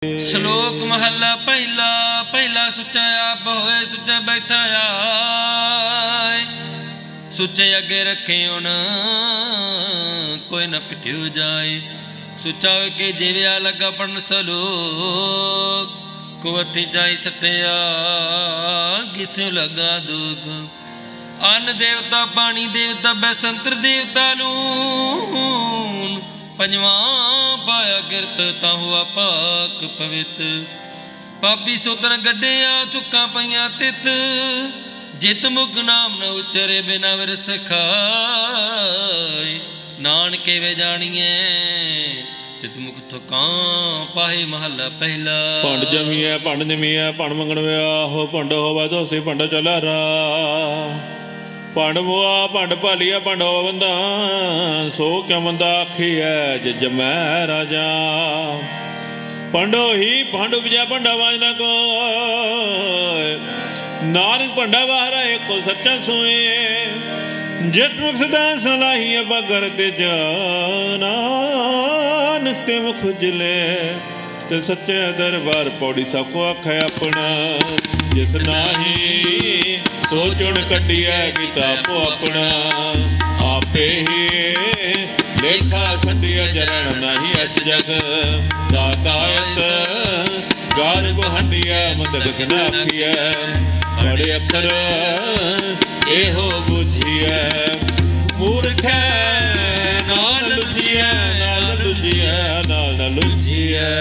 ਸ਼ਲੋਕ ਮਹੱਲਾ ਪਹਿਲਾ। ਪਹਿਲਾ ਸੁੱਚਾ ਆਪ ਹੋਏ ਸੁੱਚਾ ਬੈਠਾ ਆਏ, ਸੁੱਚੇ ਅੱਗੇ ਰੱਖੇ ਹੁਣ ਕੋਈ ਨਾ ਪਿੱਟਿਓ ਜਾਏ। ਸੁੱਚਾ ਹੋਏ ਕੇ ਜਿਵਿਆ ਲੱਗਾ ਪੜਨ ਸਲੋਕ, ਕੁਵਤੀ ਜਾਈ ਸਟਿਆ ਕਿਸਿਓ ਲੱਗਾ ਦੁੱਖ। ਅੰਨ ਦੇਵਤਾ ਪਾਣੀ ਦੇਵਤਾ ਬੈਸੰਤਰ ਦੇਵਤਾ ਲੂਣ, ਪੰਜਵਾਂ ਪਾਇਆ ਕਿਰਤ ਤਾਂ ਹੋਆ ਪਾਕ ਪਵਿੱਤ। ਪਾਪੀ ਸੋਤਨ ਗੱਡਿਆ ਚੁੱਕਾਂ ਪਈਆਂ ਤਿੱਤ, ਜਿਤ ਮੁਖ ਨਾਮ ਨ ਉਚਰੇ ਬਿਨਾ ਵਿਰਸ ਖਾਏ। ਨਾਨਕੇ ਵੇ ਜਾਣੀਏ ਚਿਤ ਮੁਖ ਥੁਕਾਂ ਪਾਹੇ ਮਹੱਲਾ ਪਹਿਲਾ। ਭੰਡ ਜਮੀਐ ਭੰਡ ਨਿਮੀਐ ਭੰਡ ਮੰਗਣ ਵਿਆਹੋ, ਭੰਡ ਹੋਵੇ ਦੋਸੀ ਭੰਡ ਚਲਾਰਾ। ਭੰਡ ਮੁਆ ਭੰਡ ਭਾਲੀਆ ਭੰਡ ਬੰਦਾ, ਸੋ ਕਿਉ ਮੰਦਾ ਆਖੀਐ ਜੇ ਜਮੈ ਰਾਜਾ। ਭੰਡੋ ਹੀ ਭੰਡ ਉਪਜੈ ਭੰਡਾ ਵਾਜ ਨ ਕੋਇ, ਨਾਨਕ ਭੰਡਾ ਵਾਹਰਾ ਏਕੋ ਸੱਚਾ ਸੋਏ। ਜਿਤ ਮੁਖ ਸਦਾ ਸਲਾਹੀਐ ਬਗਰ ਤੇ ਜਾ, ਨਾਨਕ ਤੇ ਮੁਖ ਉਜਲੇ ਤੇ ਸੱਚੇ ਦਰਬਾਰ। ਪੌੜੀ ਸਭ ਕੋ ਆਖੈ ਆਪਣਾ, ਜਿਸ ਨਾਹੀ ਸੋਚਣ ਕੱਢੀਐ ਕੀਤਾ ਆਪੋ ਆਪਣਾ। ਆਪੇ ਹੀ ਲੇਖਾ ਸੰਡਿਆ ਜਰਣ ਨਾਹੀ ਅਜ ਜਗ। ਦਾਤਾਇਤ ਗਰਭ ਹੰਡਿਐ ਮਦਦ ਨਾਖੀਐ, ਬੜੇ ਅੱਖਰ ਇਹੋ ਬੁਝੀਐ। ਮੂਰਖੈ ਨਾਲ ਲੁਝੀਐ ਨਾਲ ਲੁਝੀਐ ਨਾਲ ਲੁਝੀਐ।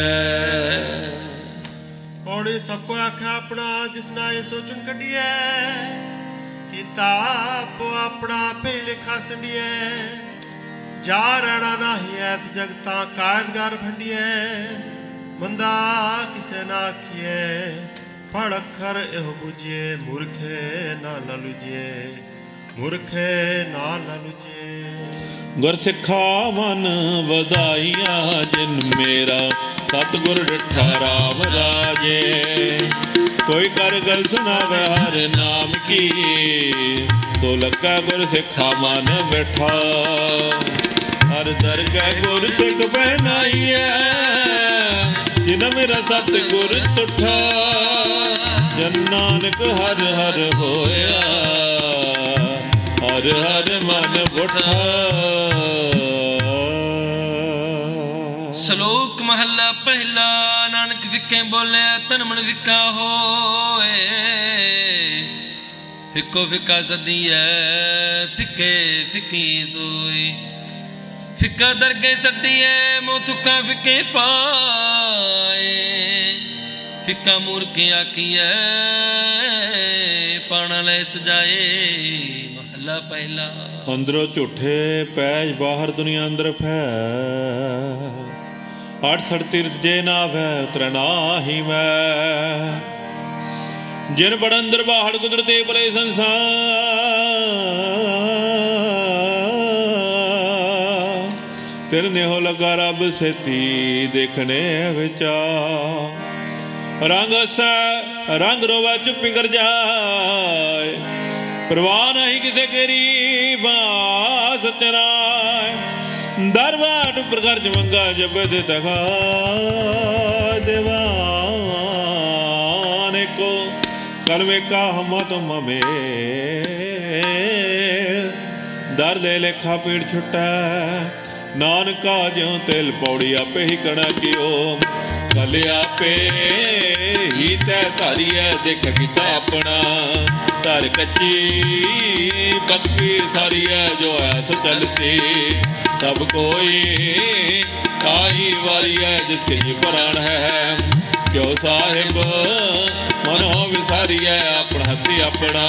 ਪੌੜੀ ਸਭ ਕੋ ਆਖਿਆ ਆਪਣਾ, ਜਿਸ ਨਾ ਇਹ ਸੋਚਣ ਕੱਢੀਐ ਕੀਤਾ ਆਪੋ ਆਪਣਾ। ਆਪੇ ਲਿਖਾ ਸੰਡੀਐ ਜਾ ਰਹਿਣਾ ਨਾਹੀ ਐਤ ਜਗਤਾਂ ਕਾਇਦਗਾਰ ਭੰਡੀਐ। ਮੰਦਾ ਕਿਸੇ ਨਾ ਆਖੀਐ ਪੜ ਅੱਖਰ ਇਹੋ ਬੁਝੀਏ। ਮੂਰਖੇ ਨਾ ਲੁਝੀਏ ਮੂਰਖੇ ਨਾ ਲੁਝੀਏ। ਗੁਰ ਸਿੱਖਾ ਮਨ ਵਧਾਈਆ, ਜਿਨ ਮੇਰਾ ਸਤਿਗੁਰ ਡਿਠਾ ਰਾਮ ਰਾਜੇ। ਕੋਈ ਕਰ ਗਲ ਸੁਣਾਵੇ ਹਰ ਨਾਮ ਕੀ, ਸੋ ਲੱਗਾ ਗੁਰ ਸਿੱਖਾ ਮਨ ਬੈਠਾ। ਹਰ ਦਰਗਹਿ ਗੁਰ ਸਿੱਖ ਬਹਿਨਾਈਐ, ਜਿਨ ਮੇਰਾ ਸਤਿਗੁਰ ਤੁਠਾ। ਜਨ ਨਾਨਕ ਹਰ ਹਰ ਹੋਇਆ, ਹਰ ਹਰ ਮਨ ਬੁਠਾ। ਸ਼ਲੋਕ ਮਹੱਲਾ ਪਹਿਲਾ। ਨਾਨਕ ਫਿੱਕੇ ਬੋਲਿਆ ਤਨ ਮਨ ਫਿੱਕਾ ਹੋਏ, ਫਿੱਕੋ ਫਿੱਕਾ ਸਦੀਐ ਫਿੱਕੇ ਫਿੱਕੀ ਸੋਈ। ਫਿੱਕਾ ਦਰਗੇ ਸੱਡੀਐ ਮੋਹ ਤੁਕਾਂ ਫਿੱਕੇ ਪਾਏ। ਫਿੱਕਾ ਮੂਰਖ ਆਖੀਐ ਪਾਣਾ ਲੈ ਸਜਾਏ ਮਹੱਲਾ ਪਹਿਲਾ। ਅੰਦਰੋਂ ਝੂਠੇ ਪੈਜ ਬਾਹਰ ਦੁਨੀਆ ਅੰਦਰ ਫੈ, ਅਠ ਸੜ ਤੀਰਥ ਜੇ ਨਾ ਵੈ ਉਤਰੈ ਨਾਹੀ ਮੈਂ। ਜਿਨ ਬੜ ਅੰਦਰ ਬਾਹਰ ਕੁਦਰਤੇ ਭਲੇ ਸੰਸਾਰ, ਤਿਨ ਨੇਹੋ ਲਗਾ ਰੱਬ ਸੇਤੀ ਦੇਖਣੇ ਵਿਚਾਰ। ਰੰਗ ਹਸੈ ਰੰਗ ਰੋਵੈ ਚੁੱਪੀ ਕਰ ਜਾਏ, ਪ੍ਰਵਾਹ ਨਹੀਂ ਕਿਸੇ ਕੇਰੀ ਬਾਸ ਤੇਰਾਏ। ਦਰਬਾਰ ਉੱਪਰ ਗਰਜ ਮੰਗਾ ਜਬੇ ਦੇ ਦਗਾ ਦੇਵਾਨ ਕੋ। ਕਲਵੇ ਕਾ ਹਮ ਤੁਮ ਮੇ ਦਰ ਲੈ ਲੇਖਾ ਪੀੜ ਛੁਟੈ। ਨਾਨਕਾ ਜਿਉ ਤਿਲ ਪੌੜੀ ਆਪੇ ਹੀ ਕਣਾ ਕਿਓ। ਕਲ ਆਪੇ ਹੀ ਤੈ ਧਾਰੀਐ ਦੇਖ ਕੀਤਾ ਆਪਣਾ। ਧਰ ਕੱਚੀ ਪੱਕੀ ਸਾਰੀਐ ਜੋ ਐਸ ਚਲਸੀ। ਸਭ ਕੋਈ ਤਾਈ ਵਾਰੀਐ ਜਿਸ ਹੀ ਪ੍ਰਾਣ ਹੈ। ਕਿਉ ਸਾਹਿਬ ਮਨੋ ਵਿਸਾਰੀਐ ਆਪਣਾ ਹੱਥੀ ਆਪਣਾ।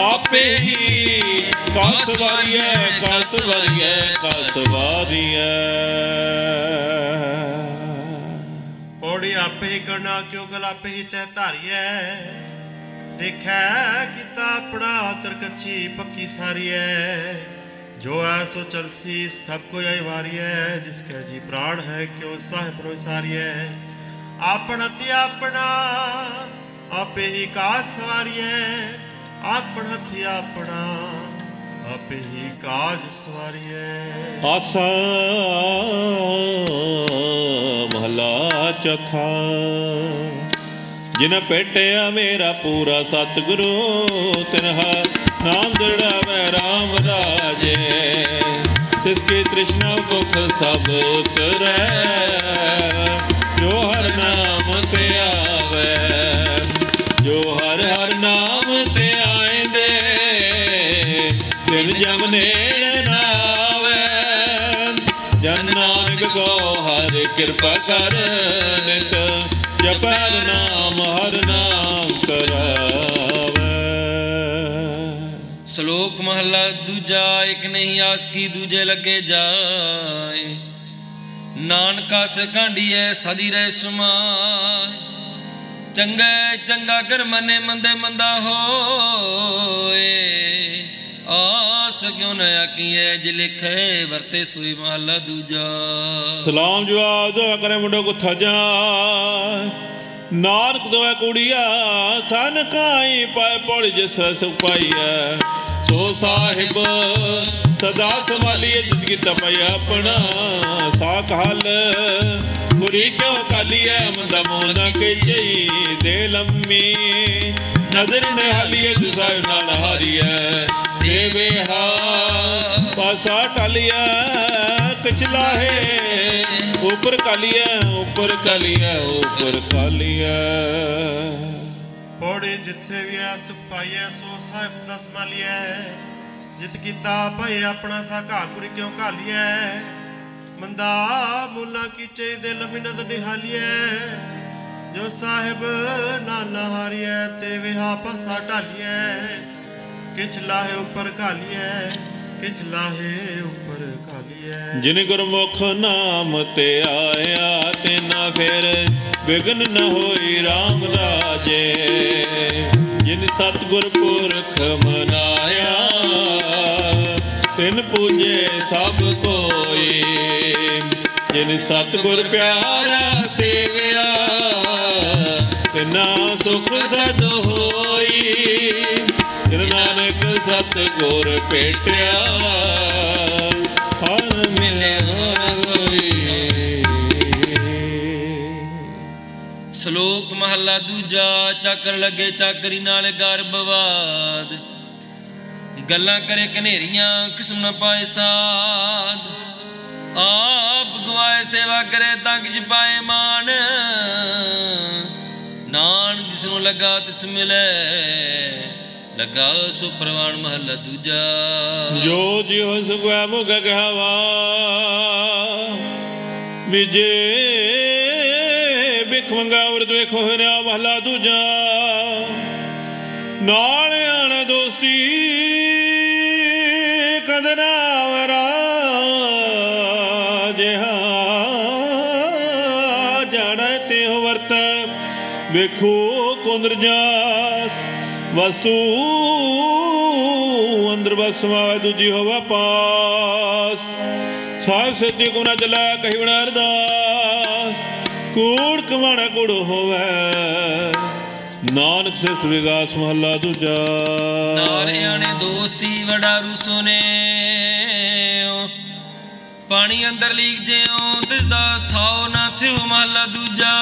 ਆਪੇ ਹੀ ਕਾਸ ਵਾਰੀਐ ਕਾਸ ਵਾਰੀਐ ਕਾਸ ਵਾਰੀਐ। ਪੌੜੀ ਆਪੇ ਹੀ ਕਰਨਾ ਕਿਉ ਗਲ ਆਪੇ ਹੀ ਤੈ ਧਾਰੀਐ। ਦੇਖੈ ਕੀਤਾ ਆਪਣਾ ਤਰਕੱਛੀ ਪੱਕੀ ਸਾਰੀਐ। ਜੋ ਐਸੋ ਚਲਸੀ ਸਭ ਕੋ ਆਈ ਵਾਰੀਐ। ਜਿਸਕੇ ਜੀ ਪ੍ਰਾਣ ਹੈ ਕਿਉ ਸਾਹਿਬ ਨੋ ਸਾਰੀਐ। ਆਪਣ ਹਥਿ ਆਪਣਾ ਆਪੇ ਹੀ ਕਾਸ ਸਵਾਰੀਐ। ਆਪਣ ਹਥਿ ਆਪਣਾ ਆਪੇ ਹੀ ਕਾਜ ਸਵਾਰੀਐ। ਆਸਾ महला चौथा। जिन भेटिया मेरा पूरा सतगुरु, तिनहा नाम दृढ़ावै राम राजे। तिसकी तृष्णा भुख सब उतरै, जो हर नाम ते आवे। जो हर हर नाम ते आएंदे, तिन जम नेड़ ना आवे। जन नानक को हर कृपा कर, नित जप हर नाम करावे। श्लोक महला दूजा। एक नहीं आस की दूजे लगे जाए, नानका से कांडिए सदी रहे सुमाए। चंगे चंगा कर मने मंदे मंदा होए, आस क्यों न आकीए जे लिखे वरते सोई। महला दूजा। सलाम जवाब दो करे मुंडो कुथा जा, नानक दोए कुड़िया थन काई पाए पौड़ी जिस सुख पाइया। सो साहिब सदा संभालिए जिंदगी तपैया अपना। साख हल बुरी क्यों कालिए, मंदा मोना के जई दे लम्मी। नजर ने हालिए दुसाय नाल हारिए, देवे हा पासा टालिया। कचला है ऊपर कालिया, ऊपर कालिया, ऊपर कालिया। पौड़ी जित सेविया सुख पाइया, सो साहिब सदा संभालिया। जित कीता भाई अपना सा घालपुरी क्यों घालिया। मंदा मुला कीचे दे लंबी नद निहालिया। जो साहिब नाना हारिया, ते विहा पासा ढालिया। किछ लाहे ऊपर घालिया, किछ लाहे ऊपर घालिया। जिन गुरमुख नाम ते आया, तेना फिर विघ्न न होई राम राजे। जिन सतगुर पुरख मनाया, तिन पूजे सब कोई। जिन सतगुर प्यारा सेविया, तिना सुख सद होई। जिन नानक सतगुर भेटिया, हर मिलिया सोई। श्लोक महला दूजा। चाकर लगे चाकरी नाल गार बवाद, गल्लां करे कनेरियां किस्म न पाए साध। आप गवाए सेवा करे तां किछ पाए मान। नान जिसनों लगा तिस मिले, लगा सो प्रवान। महला दूजा। जो जिहो सुगै मुख कहावा, विजे बिख मंगा वरद वेख होया। महला दूजा। नाल आना दोस्ती कदना वरा, जिहा जाना ते हो वर्त। वेखो कुंदर जास, वसु अंदर बस समावे, दूजी होवा पास। साहिब सिद्धि को न चला कही बना अरदास। कूड़ कमाना कूड़ होवे, नानक सिर्फ विगास। महला दूजा। नाल आने दोस्ती वडारू सोने, पानी अंदर लीक जेओ तिसदा थाओ ना थियो। महला दूजा।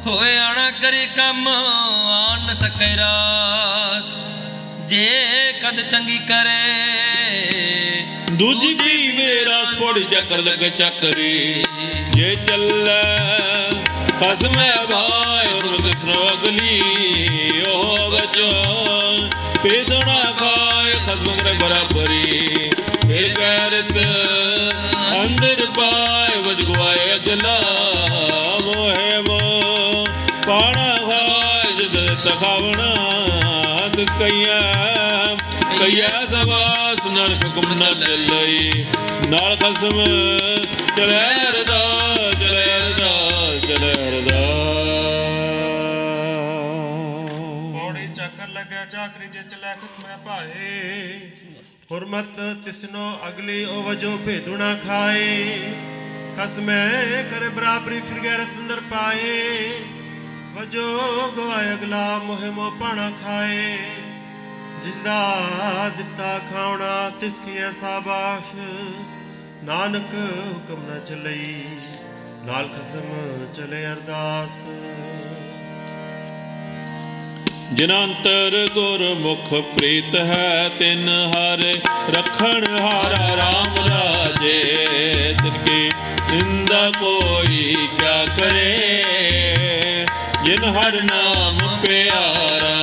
होए आना करे कम आन न सके रास, जे कद चंगी करे दूजी भी मेरा पौड़ी चक्कर लगे चक्री। ये चल खसम भाई अगली, ओ बचो पेदना खाए खसम करे बराबरी। फिर गैरत अंदर पाए बजगवाए अगला। मोहे मो पाना खाए जद तखावना, कईया कईया सवास नरक गुम न लई। नाल खसम चले अरदास, चले अरदास, चले अरदास। पौड़ी चक्कर लगे चाकरी जे चले खसम पाए। हुरमत तिसनो अगली ओ वजो भेदुना खाए। खसमे करे बराबरी फिर गैरत अंदर पाए। वजो गवाए अगला मोहिमो पाना खाए। जिसदा दिता खावना तिसकी शाबाश। नानक हुक्म न चलई, ਨਾਲ ਖਸਮ ਚਲੇ ਅਰਦਾਸ। ਜਿਨ ਅੰਤਰ ਗੁਰਮੁਖ ਪ੍ਰੀਤ ਹੈ ਤਿਨ ਹਰ ਰਖਣ ਹਾਰਾ ਰਾਮ ਰਾਜੇ। ਤਿਨ ਕੀ ਨਿੰਦਾ ਕੋਈ ਕਿਆ ਕਰੇ ਜਿਨ ਹਰ ਨਾਮ ਪਿਆਰਾ।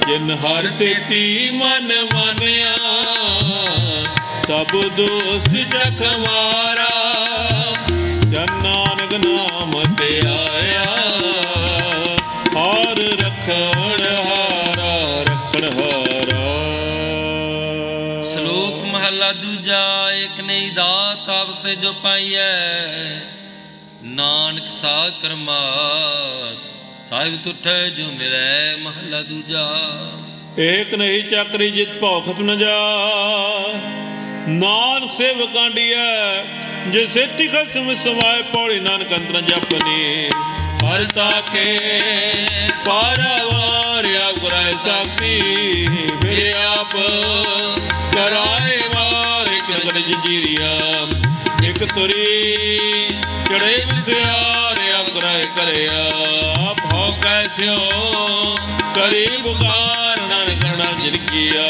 ਜਿਨ ਹਰ ਸੇਤੀ ਮਨ ਮਾਨਿਆ ਤਬ ਦੁਸ਼ਟ ਜਖ ਮਾਰਾ। ਜਨ ਨਾਨਕ ਨਾਮ ਤੇ ਆਇਆ ਹਰ ਰਖਣ ਹਾਰਾ ਰਖਣ ਹਾਰਾ। ਸ਼ਲੋਕ ਮਹਲਾ ਦੂਜਾ। ਇਕ ਨਹੀਂ ਦਾਤ ਆਪਸ ਤੇ ਜੋ ਪਾਈਐ ਨਾਨਕ ਸਾ ਕਰਮਾਤ ਸਾਹਿਬ ਤੁਠੈ ਜੋ ਮਿਲੈ। ਮਹਲਾ ਦੂਜਾ। ਏਕ ਨਹੀਂ ਚਾਕਰੀ ਜਿਤ ਭਉ ਖਤਮ ਨ ਜਾ ਨਾਨਕ ਸੇਵ ਕਾਂਡੀਐ। ਜੇ ਸੇਤੀ ਖਸਮ ਸਮਾਏ ਪੌੜੀ ਨਾਨਕ ਅੰਤਰ ਜਪਨੀ। ਹਰ ਤਾਕੇ ਪਾਰਾਵਾਰ ਆਪ ਕਰਾਏ ਸਾਖੀ। ਫਿਰ ਆਪ ਕਰਾਏ ਮਾਰ ਇੱਕ ਨਗਰ ਜੰਜੀਰੀਆ। ਇੱਕ ਤੁਰੀ ਚੜੇ ਵਿਸਿਆਰ ਆਪ ਕਰਾਏ ਕਰਿਆ। ਆਪ ਹੋ ਕੈਸਿਓ ਕਰੀ ਪੁਕਾਰ ਨਾਨਕ ਕਰਨਾ ਜਿਨ ਕੀਆ।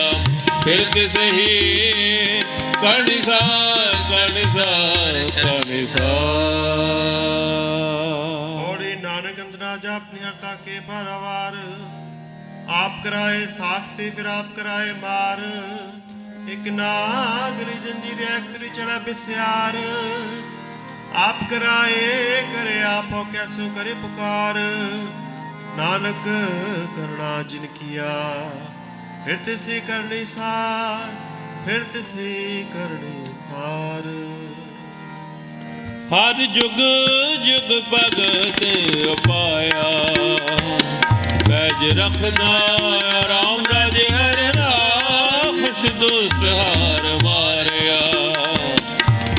ਫਿਰ ਕਿਸੇ ਹੀ ਕਰਨੀ ਸਾਰ ਕਰਨੀ ਸਾਰ ਕਰਨੀ ਸਾਰ। ਔੜੀ ਨਾਨਕ ਅੰਤਰਾ ਜਾਪਨੀ ਹਰ ਤਾਕੇ ਬਾਰਾਵਾਰ। ਆਪ ਕਰਾਏ ਸਾਖਤੀ ਫਿਰ ਆਪ ਕਰਾਏ ਮਾਰ। ਇੱਕ ਨਾਗਰੀ ਜੰਜੀਰ ਇੱਕ ਤੁਰੀ ਚੜਾ ਬਿਸਿਆਰ। ਆਪ ਕਰਾਏ ਕਰੇ ਆਪ ਹੋ ਕੈਸੋ ਕਰੇ ਪੁਕਾਰ। ਨਾਨਕ ਕਰਣਾ ਜਿਨ ਕੀਆ ਫਿਰ ਤਿਸੇ ਕਰਨੀ ਸਾਰ ਫਿਰ ਤਿਸੇ ਕਰਨੀ ਸਾਰ। ਹਰ ਜੁਗ ਜੁਗ ਭਗਤ ਉਪਾਇਆ ਪੈਜ ਰਖਦਾ ਰਾਮ ਰਾਜੇ ਹਰ ਰਾਖਸ਼ ਦੁਸ਼ਟ ਹਾਰ ਮਾਰਿਆ।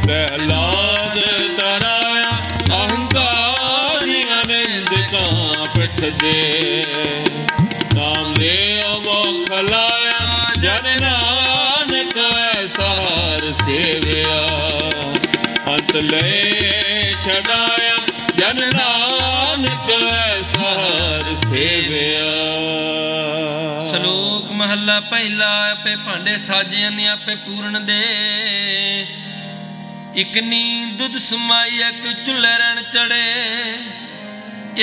ਪ੍ਰਹਿਲਾਦ ਤਰਾਇਆ ਅਹੰਕਾਰੀਆਂ ਨਿੰਦਕਾਂ ਪਿੱਠ ਦੇ। ਨਾਮ ਦੇ ਮੁਖ ਲਾਇਆ ਜਨ ਨਾਨਕ ਐਸਾ ਹਰ ਸੇਵਿਆ। ਅੰਤ ਲੈ ਛਡਾਇਆ ਜਨ ਨਾਨਕ ਐਸਾ ਹਰ ਸੇਵਿਆ। ਸ਼ਲੋਕ ਮਹੱਲਾ ਪਹਿਲਾ। ਆਪੇ ਭਾਂਡੇ ਸਾਜੇ ਨੇ ਆਪੇ ਪੂਰਨ ਦੇ। ਇਕ ਨੀ ਦੁੱਧ ਸਮਾਈ ਇੱਕ ਚੁੱਲ੍ਹੇ ਰਹਿਣ ਚੜੇ।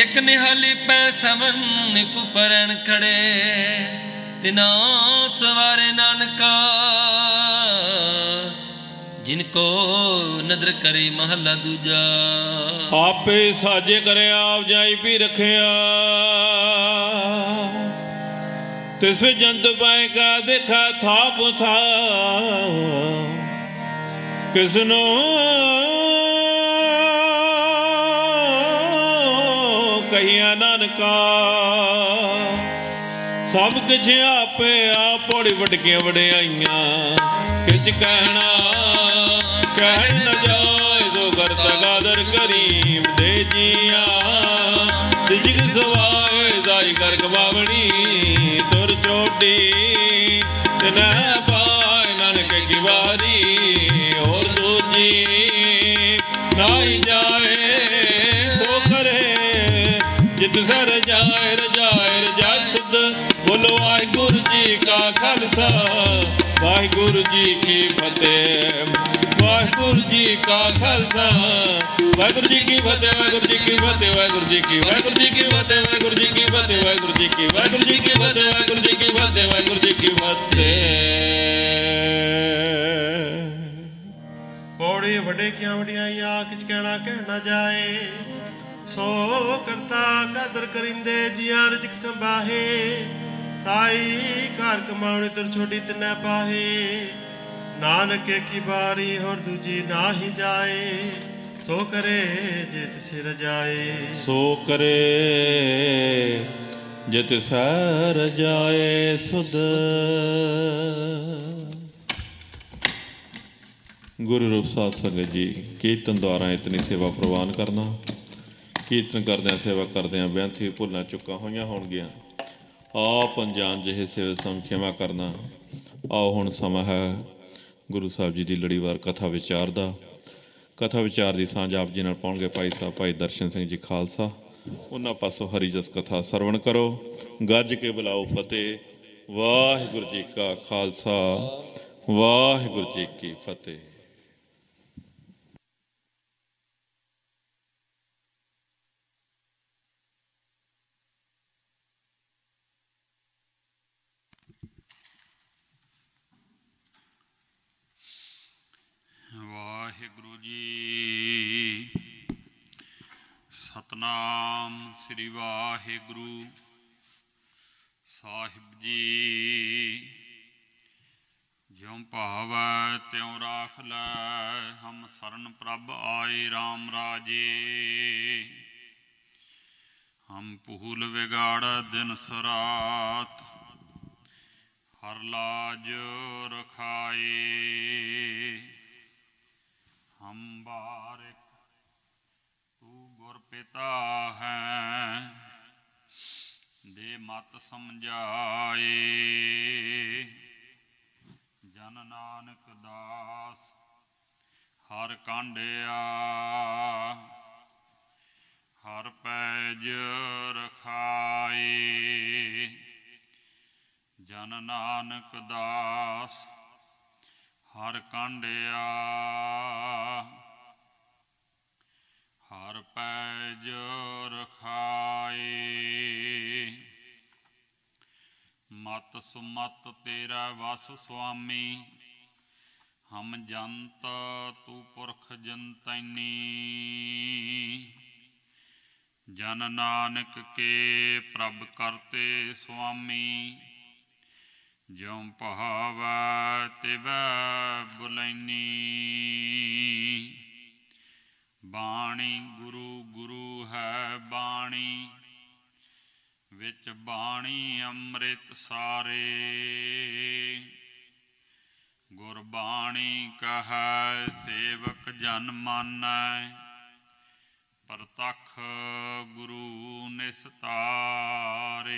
ਇੱਕ ਨਿਹਾਲੀ ਪੈ ਸਵਨ ਇੱਕ ਉਪਰਣ ਖੜੇ। ਤਿਨਾ ਸਵਾਰੇ ਨਾਨਕਾ ਜਿਨ ਕੋ ਨਦਰ ਕਰੇ। ਮਹੱਲਾ ਦੂਜਾ। ਆਪੇ ਸਾਜੇ ਕਰੇ ਆਪ ਜਾਈ ਵੀ ਰੱਖਿਆ। ਤਿਸ ਜੰਤ ਪਾਏ ਕਾ ਦੇਖਾ ਥਾਪ ਥਾ। ਕਿਸਨੋ ਕਹੀਆ ਨਾਨਕਾ ਸਭ ਕੁਛ ਆਪੇ ਆਪ ਪੌੜੀ ਵਟਕੀਆਂ ਵਡਿਆਈਆਂ। ਕਿਛ ਕਹਿਣਾ ਕਹਿਣ ਨ ਜਾਏ ਸੋ ਕਰਤਾ ਗਾਦਰ ਕਰੀਮ ਦੇ ਜੀਆਂ। ਜਿਗ ਸਵਾਏ ਜਾਈ ਕਰ ਗਵਾਵਣੀ ਤੁਰ ਚੋਟੀ ਤਨੈ ਪਾਏ ਨਾਨਕ ਕੀ ਵਾਰੀ। ਹੋਰ ਦੂਜੀ ਨਾਈ ਜਾਏ ਸੋ ਕਰੇ ਜਿਤ ਸਰ ਜਾਏ ਰਜਾਏ ਰਜਾ ਸੁਧ। ਬੋਲੋ ਵਾਹਿਗੁਰੂ ਜੀ ਕਾ ਖਾਲਸਾ ਵਾਹਿਗੁਰੂ ਜੀ ਕੀ ਫਤਿਹ। ਵਾਹਿਗੁਰੂ ਜੀ ਕਾ ਖਾਲਸਾ ਵਾਹਿਗੁਰੂ ਜੀ ਕੀ ਫਤਿਹ। ਵਾਹਿਗੁਰੂ ਜੀ ਕੀ ਫਤਿਹ। ਵਾਹਿਗੁਰੂ ਜੀ ਕੀ ਵਾਹਿਗੁਰੂ ਜੀ ਕੀ ਫਤਿਹ। ਵਾਹਿਗੁਰੂ ਜੀ ਕੀ ਫਤਿਹ। ਵਾਹਿਗੁਰੂ ਜੀ ਕੀ ਵਾਹਿਗੁਰੂ ਜੀ ਕੀ ਫਤਿਹ। ਵਾਹਿਗੁਰੂ ਜੀ ਕੀ ਫਤਿਹ। ਵਾਹਿਗੁਰੂ ਜੀ ਕੀ ਫਤਿਹ। ਪੌੜੀ ਵੱਡੇ ਕਿਆਂ ਵਡਿਆਈਆਂ ਕਿਛ ਕਹਿਣਾ ਕਹਿਣਾ ਜਾਏ। ਸੋ ਕਰਤਾ ਕਦਰ ਕਰਿੰਦੇ ਜੀਆਂ ਰਿਜਕ ਸੰਭਾਹੇ। ਸਾਈ ਘਰ ਕਮਾਉਣੀ ਤੁਰ ਛੋਟੀ ਤਿਨੈ ਪਾਹੇ। ਨਾਨਕ ਕੀ ਬਾਰੀ ਹੋਰ ਦੂਜੀ ਨਾ ਹੀ ਜਾਏ। ਸੋ ਕਰੇ ਜੇ ਤਿਸੇ ਰਜਾਏ। ਸੋ ਕਰੇ ਜੇ ਤਿਸੈ ਰਜਾਏ ਸੁਧ। ਗੁਰੂ ਰੂਪ ਸਾਧ ਸੰਗਤ ਜੀ, ਕੀਰਤਨ ਦੁਆਰਾ ਇਤਨੀ ਸੇਵਾ ਪ੍ਰਵਾਨ ਕਰਨਾ। ਕੀਰਤਨ ਕਰਦਿਆਂ ਸੇਵਾ ਕਰਦਿਆਂ ਬੇਅੰਤ ਵੀ ਭੁੱਲਾਂ ਚੁੱਕਾਂ ਹੋਈਆਂ ਹੋਣਗੀਆਂ। ਆਪ ਅਣਜਾਣ ਜਿਹੇ ਸੇਵਾ ਸਾਨੂੰ ਖਿਮਾ ਕਰਨਾ। ਆਓ ਹੁਣ ਸਮਾਂ ਹੈ ਗੁਰੂ ਸਾਹਿਬ ਜੀ ਦੀ ਲੜੀਵਾਰ ਕਥਾ ਵਿਚਾਰ ਦਾ। ਕਥਾ ਵਿਚਾਰ ਦੀ ਸਾਂਝ ਆਪ ਜੀ ਨਾਲ ਪਾਉਣਗੇ ਭਾਈ ਸਾਹਿਬ ਭਾਈ ਦਰਸ਼ਨ ਸਿੰਘ ਜੀ ਖਾਲਸਾ। ਉਹਨਾਂ ਪਾਸੋਂ ਹਰੀ ਜਸ ਕਥਾ ਸਰਵਣ ਕਰੋ। ਗੱਜ ਕੇ ਬੁਲਾਓ ਫਤਿਹ। ਵਾਹਿਗੁਰੂ ਜੀ ਕਾ ਖਾਲਸਾ, ਵਾਹਿਗੁਰੂ ਜੀ ਕੀ ਫਤਿਹ। ਵਾਹਿਗੁਰੂ ਜੀ। ਸਤਨਾਮ ਸ੍ਰੀ ਵਾਹਿਗੁਰੂ ਸਾਹਿਬ ਜੀ। ਜਿਉ ਭਾਵੈ ਤਿਉ ਰਾਖ ਲੈ, ਹਮ ਸਰਨ ਪ੍ਰਭ ਆਏ RAM ਰਾਜੇ। ਹਮ ਭੂਲ ਵਿਗਾੜ ਦਿਨ ਸਰਾਤ, ਹਰ ਲਾਜ ਰਖਾਏ। ਹਮ ਬਾਰਿਕ ਤੂ ਗੁਰ ਪਿਤਾ ਹੈ, ਦੇ ਮਤ ਸਮਝਾਏ। ਜਨ ਨਾਨਕ ਦਾਸ ਹਰ ਕਾਂਢਿਆ, ਹਰ ਪੈਜ ਰਖਾਏ। ਜਨ ਨਾਨਕ ਦਾਸ ਹਰ ਕਾਂਢਿਆ, ਹਰ ਪੈਜ ਰਖਾਏ। ਮਤ ਸੁਮਤ ਤੇਰਾ ਵਸ ਸੁਆਮੀ, ਹਮ ਜੰਤ ਤੂ ਪੁਰਖ ਜੰਤੈਨੀ। ਜਨ ਨਾਨਕ ਕੇ ਪ੍ਰਭ ਕਰਤੇ ਸੁਆਮੀ, ਜਿਉ ਭਾਵੈ ਤਿਵੈ ਬੁਲੈਨੀ। ਬਾਣੀ ਗੁਰੂ ਗੁਰੂ ਹੈ ਬਾਣੀ, ਵਿੱਚ ਬਾਣੀ ਅੰਮ੍ਰਿਤ ਸਾਰੇ। ਗੁਰਬਾਣੀ ਕਹੈ ਸੇਵਕ ਜਨ ਮਾਨੈ, ਪ੍ਰਤੱਖ ਗੁਰੂ ਨਿਸਤਾਰੇ।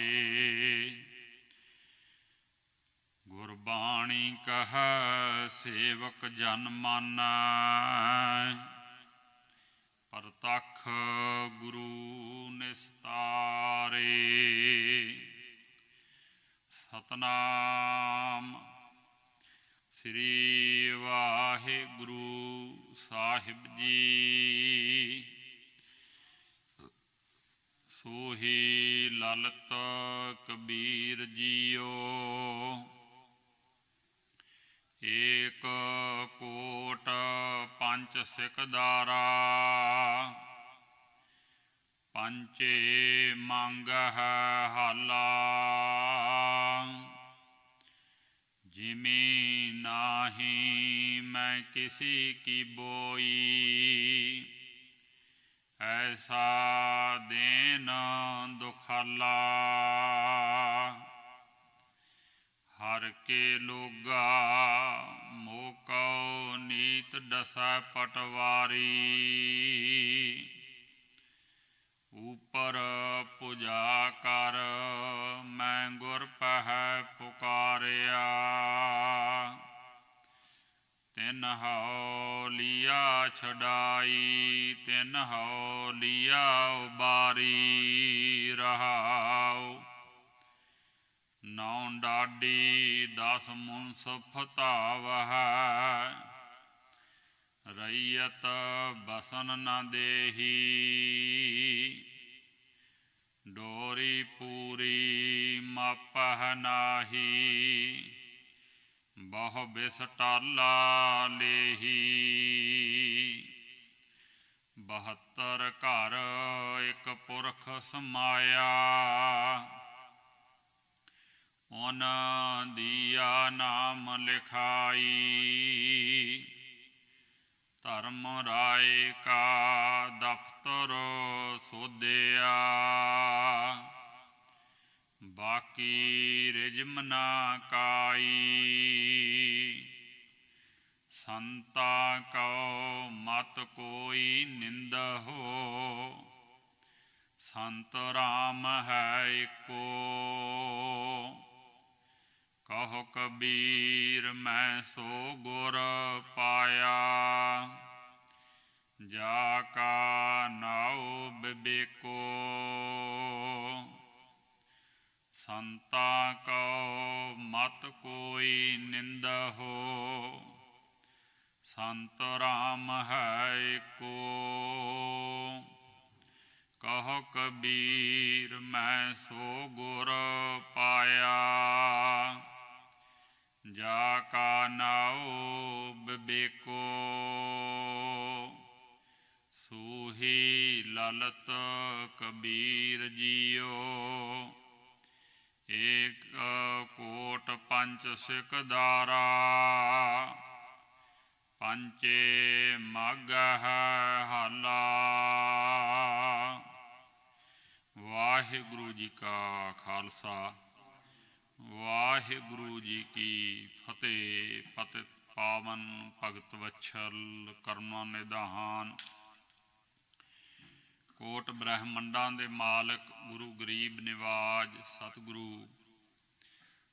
ਗੁਰਬਾਣੀ ਕਹੈ ਸੇਵਕ ਜਨ ਮਾਨੈ, ਪ੍ਰਤੱਖ ਗੁਰੂ ਨਿਸਤਾਰੇ। ਸਤਨਾਮ ਸ੍ਰੀ ਵਾਹਿਗੁਰੂ ਸਾਹਿਬ ਜੀ। ਸੋਹੀ ਲਲਤ ਕਬੀਰ ਜੀਓ, ਏਕ ਕੋਟ ਪੰਚ ਸਿਕਦਾਰਾ। ਪੰਚੇ ਮੰਗਹਿ ਹਾਲਾ, ਜਿਮੀ ਨਾਹੀ ਮੈਂ ਕਿਸੀ ਕੀ ਬੋਈ। ਐਸਾ ਦੇਨ ਦੁਖਾਲਾ, ਹਰ ਕੇ ਲੋਗਾ ਮੋਕਉ ਨੀਤ ਡਸੈ ਪਟਵਾਰੀ। ਉਪਰ ਪੁਜਾ ਕਰ ਮੈਂ ਗੁਰ ਪਹਿ ਪੁਕਾਰਿਆ। ਤਿਨ ਹਉ ਲਿਆ ਛਡਾਈ, ਤਿਨ ਹਉ ਲਿਆ ਉਬਾਰੀ। ਰਹਾਉ ਨੌ ਡਾਡੀ 10 ਮੁਨਸਫ ਧਾਵਹਿ, ਰਈਅਤ ਬਸਨ ਨ ਦੇਹੀ। ਡੋਰੀ ਪੂਰੀ ਮਾਪਹਿ ਨਾਹੀ, ਬਹੁ ਬਿਸ ਟਾਲਾ ਲੇਹੀ। 72 ਘਰ ਇਕ ਪੁਰਖ ਸਮਾਇਆ, ਉਹਨਾਂ ਦੀਆ ਨਾਮ ਲਿਖਾਈ। ਧਰਮ ਰਾਏ ਕਾ ਦਫਤਰ ਸੋਧਿਆ, ਬਾਕੀ ਰਿਜਮ ਨਾ ਕਾਈ। ਸੰਤਾ ਕਉ ਮਤ ਕੋਈ ਨਿੰਦਹੁ, ਸੰਤ ਰਾਮ ਹੈ ਏਕੋ। ਕਹੋ ਕਬੀਰ ਮੈਂ ਸੋ ਗੁਰ ਪਾਇਆ, ਜਾ ਕਾ ਨਾਉ ਬਿਬੇਕੋ ਸੰਤਾ ਕਉ ਮਤ ਕੋਈ ਨਿੰਦਹੁ ਸੰਤ ਰਾਮ ਹੈ ਏਕੋ ਕਹੋ ਕਬੀਰ ਮੈਂ ਸੋ ਗੁਰ ਪਾਇਆ ਜਾ ਕਾ ਨਾਉ ਬਿਬੇਕੋ ਸੂਹੀ ਲਲਤ ਕਬੀਰ ਜੀਓ ਏਕ ਕੋਟ ਪੰਚ ਸਿਕਦਾਰਾ ਪੰਚੇ ਮਗ ਹੈ ਹਾਲਾ। ਵਾਹਿਗੁਰੂ ਜੀ ਕਾ ਖਾਲਸਾ ਵਾਹਿਗੁਰੂ ਜੀ ਕੀ ਫਤਿਹ। ਪਤਿਤ ਪਾਵਨ ਭਗਤ ਵਛਲ ਕਰਮਾ ਨਿਧਾਨ ਕੋਟ ਬ੍ਰਹਮੰਡਾਂ ਦੇ ਮਾਲਕ ਗੁਰੂ ਗਰੀਬ ਨਿਵਾਜ ਸਤਿਗੁਰੂ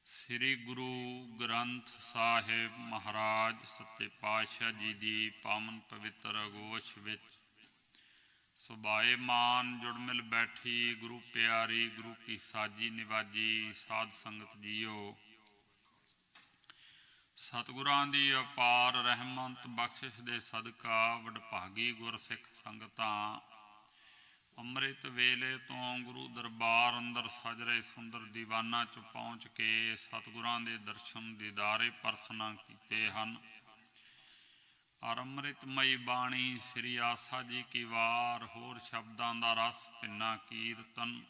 ਸ੍ਰੀ ਗੁਰੂ ਗ੍ਰੰਥ ਸਾਹਿਬ ਮਹਾਰਾਜ ਸੱਚੇ ਪਾਤਸ਼ਾਹ ਜੀ ਦੀ ਪਾਵਨ ਪਵਿੱਤਰ ਅਗੋਸ਼ ਵਿੱਚ ਸੁਭਾਏ ਮਾਨ ਜੁੜ ਮਿਲ ਬੈਠੀ ਗੁਰੂ ਪਿਆਰੀ ਗੁਰੂ ਕੀ ਸਾਜੀ ਨਿਵਾਜੀ ਸਾਧ ਸੰਗਤ ਜੀਓ, ਸਤਿਗੁਰਾਂ ਦੀ ਅਪਾਰ ਰਹਿਮਤ ਬਖਸ਼ਿਸ਼ ਦੇ ਸਦਕਾ ਵਡਭਾਗੀ ਗੁਰਸਿੱਖ ਸੰਗਤਾਂ ਅੰਮ੍ਰਿਤ ਵੇਲੇ ਤੋਂ ਗੁਰੂ ਦਰਬਾਰ ਅੰਦਰ ਸਜ ਰਹੇ ਸੁੰਦਰ ਦੀਵਾਨਾਂ 'ਚ ਪਹੁੰਚ ਕੇ ਸਤਿਗੁਰਾਂ ਦੇ ਦਰਸ਼ਨ ਦੀਦਾਰੇ ਪਰਸਨਾ ਕੀਤੇ ਹਨ। ਔਰ ਅੰਮ੍ਰਿਤਮਈ ਬਾਣੀ ਸ੍ਰੀ ਆਸਾ ਜੀ ਕੀ ਵਾਰ ਹੋਰ ਸ਼ਬਦਾਂ ਦਾ ਰਸ ਭਿੰਨਾ ਕੀਰਤਨ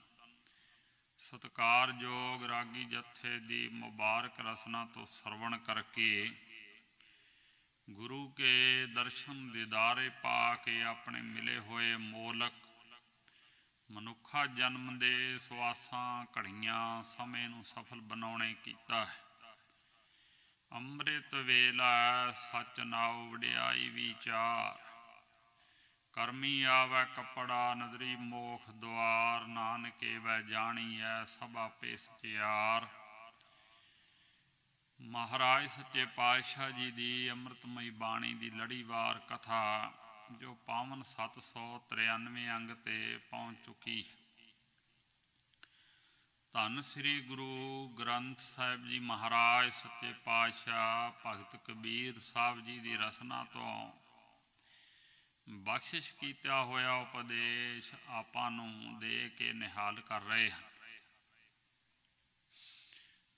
ਸਤਿਕਾਰਯੋਗ ਰਾਗੀ ਜਥੇ ਦੀ ਮੁਬਾਰਕ ਰਸਨਾ ਤੋਂ ਸਰਵਣ ਕਰਕੇ ਗੁਰੂ ਕੇ ਦਰਸ਼ਨ ਦੀਦਾਰੇ ਪਾ ਕੇ ਆਪਣੇ ਮਿਲੇ ਹੋਏ ਮੋਲਕ ਮਨੁੱਖਾ ਜਨਮ ਦੇ ਸਵਾਸਾਂ ਘੜੀਆਂ ਸਮੇਂ ਨੂੰ ਸਫਲ ਬਣਾਉਣੇ ਕੀਤਾ ਹੈ। ਅੰਮ੍ਰਿਤ ਵੇਲਾ ਸੱਚ ਨਾਉ ਵਡਿਆਈ ਵਿਚਾਰ ਕਰਮੀ ਆਵੈ ਕੱਪੜਾ ਨਦਰੀ ਮੋਖ ਦੁਆਰ ਨਾਨਕੇ ਵੈ ਜਾਣੀਐ ਸਭ ਆਪੇ ਸਚਿਆਰ। ਮਹਾਰਾਜ ਸੱਚੇ ਪਾਤਸ਼ਾਹ ਜੀ ਦੀ ਅੰਮ੍ਰਿਤਮਈ ਬਾਣੀ ਦੀ ਲੜੀਵਾਰ ਕਥਾ ਜੋ ਪਾਵਨ 793 ਅੰਗ ਤੇ ਪਹੁੰਚ ਚੁੱਕੀ ਹੈ। ਧੰਨ ਸ੍ਰੀ ਗੁਰੂ ਗ੍ਰੰਥ ਸਾਹਿਬ ਜੀ ਮਹਾਰਾਜ ਸੱਚੇ ਪਾਤਸ਼ਾਹ ਭਗਤ ਕਬੀਰ ਸਾਹਿਬ ਜੀ ਦੀ ਰਸਨਾ ਤੋਂ ਬਖਸ਼ਿਸ਼ ਕੀਤਾ ਹੋਇਆ ਉਪਦੇਸ਼ ਆਪਾਂ ਨੂੰ ਦੇ ਕੇ ਨਿਹਾਲ ਕਰ ਰਹੇ ਹਨ।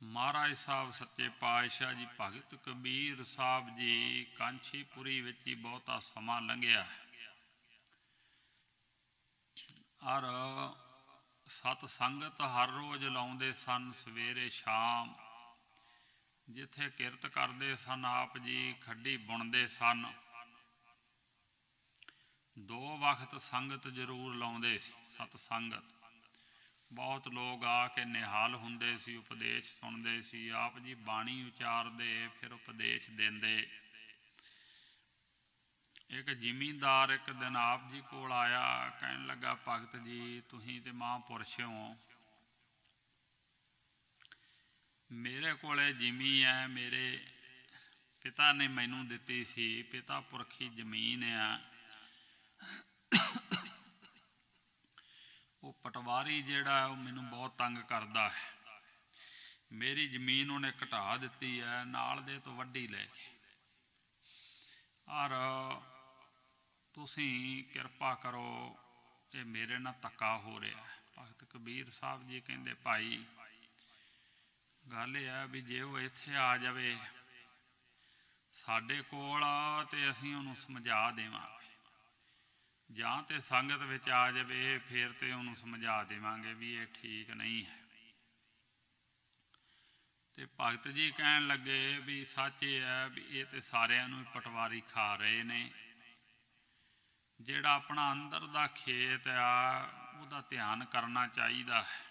ਮਹਾਰਾਜ ਸਾਹਿਬ ਸੱਚੇ ਪਾਤਸ਼ਾਹ ਜੀ ਭਗਤ ਕਬੀਰ ਸਾਹਿਬ ਜੀ ਕਾਂਚੀਪੁਰੀ ਵਿੱਚ ਹੀ ਬਹੁਤਾ ਸਮਾਂ ਲੰਘਿਆ ਹੈ। ਔਰ ਸਤ ਸੰਗਤ ਹਰ ਰੋਜ਼ ਲਾਉਂਦੇ ਸਨ ਸਵੇਰੇ ਸ਼ਾਮ, ਜਿੱਥੇ ਕਿਰਤ ਕਰਦੇ ਸਨ ਆਪ ਜੀ ਖੱਡੀ ਬੁਣਦੇ ਸਨ। 2 ਵਕਤ ਸੰਗਤ ਜ਼ਰੂਰ ਲਾਉਂਦੇ ਸੀ। ਸਤ ਸੰਗਤ ਬਹੁਤ ਲੋਕ ਆ ਕੇ ਨਿਹਾਲ ਹੁੰਦੇ ਸੀ, ਉਪਦੇਸ਼ ਸੁਣਦੇ ਸੀ। ਆਪ ਜੀ ਬਾਣੀ ਉਚਾਰਦੇ ਫਿਰ ਉਪਦੇਸ਼ ਦਿੰਦੇ। ਇੱਕ ਜ਼ਿਮੀਂਦਾਰ ਇੱਕ ਦਿਨ ਆਪ ਜੀ ਕੋਲ ਆਇਆ, ਕਹਿਣ ਲੱਗਾ ਭਗਤ ਜੀ ਤੁਸੀਂ ਤੇ ਮਹਾਂਪੁਰਸ਼ ਹੋ, ਮੇਰੇ ਕੋਲੇ ਜ਼ਮੀਨ ਹੈ, ਮੇਰੇ ਪਿਤਾ ਨੇ ਮੈਨੂੰ ਦਿੱਤੀ ਸੀ, ਪਿਤਾ ਪੁਰਖੀ ਜ਼ਮੀਨ ਆ। ਉਹ ਪਟਵਾਰੀ ਜਿਹੜਾ ਉਹ ਮੈਨੂੰ ਬਹੁਤ ਤੰਗ ਕਰਦਾ ਹੈ, ਮੇਰੀ ਜ਼ਮੀਨ ਉਹਨੇ ਘਟਾ ਦਿੱਤੀ ਹੈ, ਨਾਲ ਦੇ ਤੋਂ ਵੱਡੀ ਲੈ ਕੇ। ਔਰ ਤੁਸੀਂ ਕਿਰਪਾ ਕਰੋ, ਇਹ ਮੇਰੇ ਨਾਲ ਧੱਕਾ ਹੋ ਰਿਹਾ ਹੈ। ਭਗਤ ਕਬੀਰ ਸਾਹਿਬ ਜੀ ਕਹਿੰਦੇ ਭਾਈ ਗੱਲ ਇਹ ਹੈ ਵੀ ਜੇ ਉਹ ਇੱਥੇ ਆ ਜਾਵੇ ਸਾਡੇ ਕੋਲ ਤੇ ਅਸੀਂ ਉਹਨੂੰ ਸਮਝਾ ਦੇਵਾਂਗੇ, ਜਾਂ ਤੇ ਸੰਗਤ ਵਿੱਚ ਆ ਜਾਵੇ ਫਿਰ ਤੇ ਉਹਨੂੰ ਸਮਝਾ ਦੇਵਾਂਗੇ ਵੀ ਇਹ ਠੀਕ ਨਹੀਂ ਹੈ। ਤੇ ਭਗਤ ਜੀ ਕਹਿਣ ਲੱਗੇ ਵੀ ਸੱਚ ਇਹ ਹੈ ਵੀ ਇਹ ਤੇ ਸਾਰਿਆਂ ਨੂੰ ਪਟਵਾਰੀ ਖਾ ਰਹੇ ਨੇ, ਜਿਹੜਾ ਆਪਣਾ ਅੰਦਰ ਦਾ ਖੇਤ ਆ ਉਹਦਾ ਧਿਆਨ ਕਰਨਾ ਚਾਹੀਦਾ ਹੈ।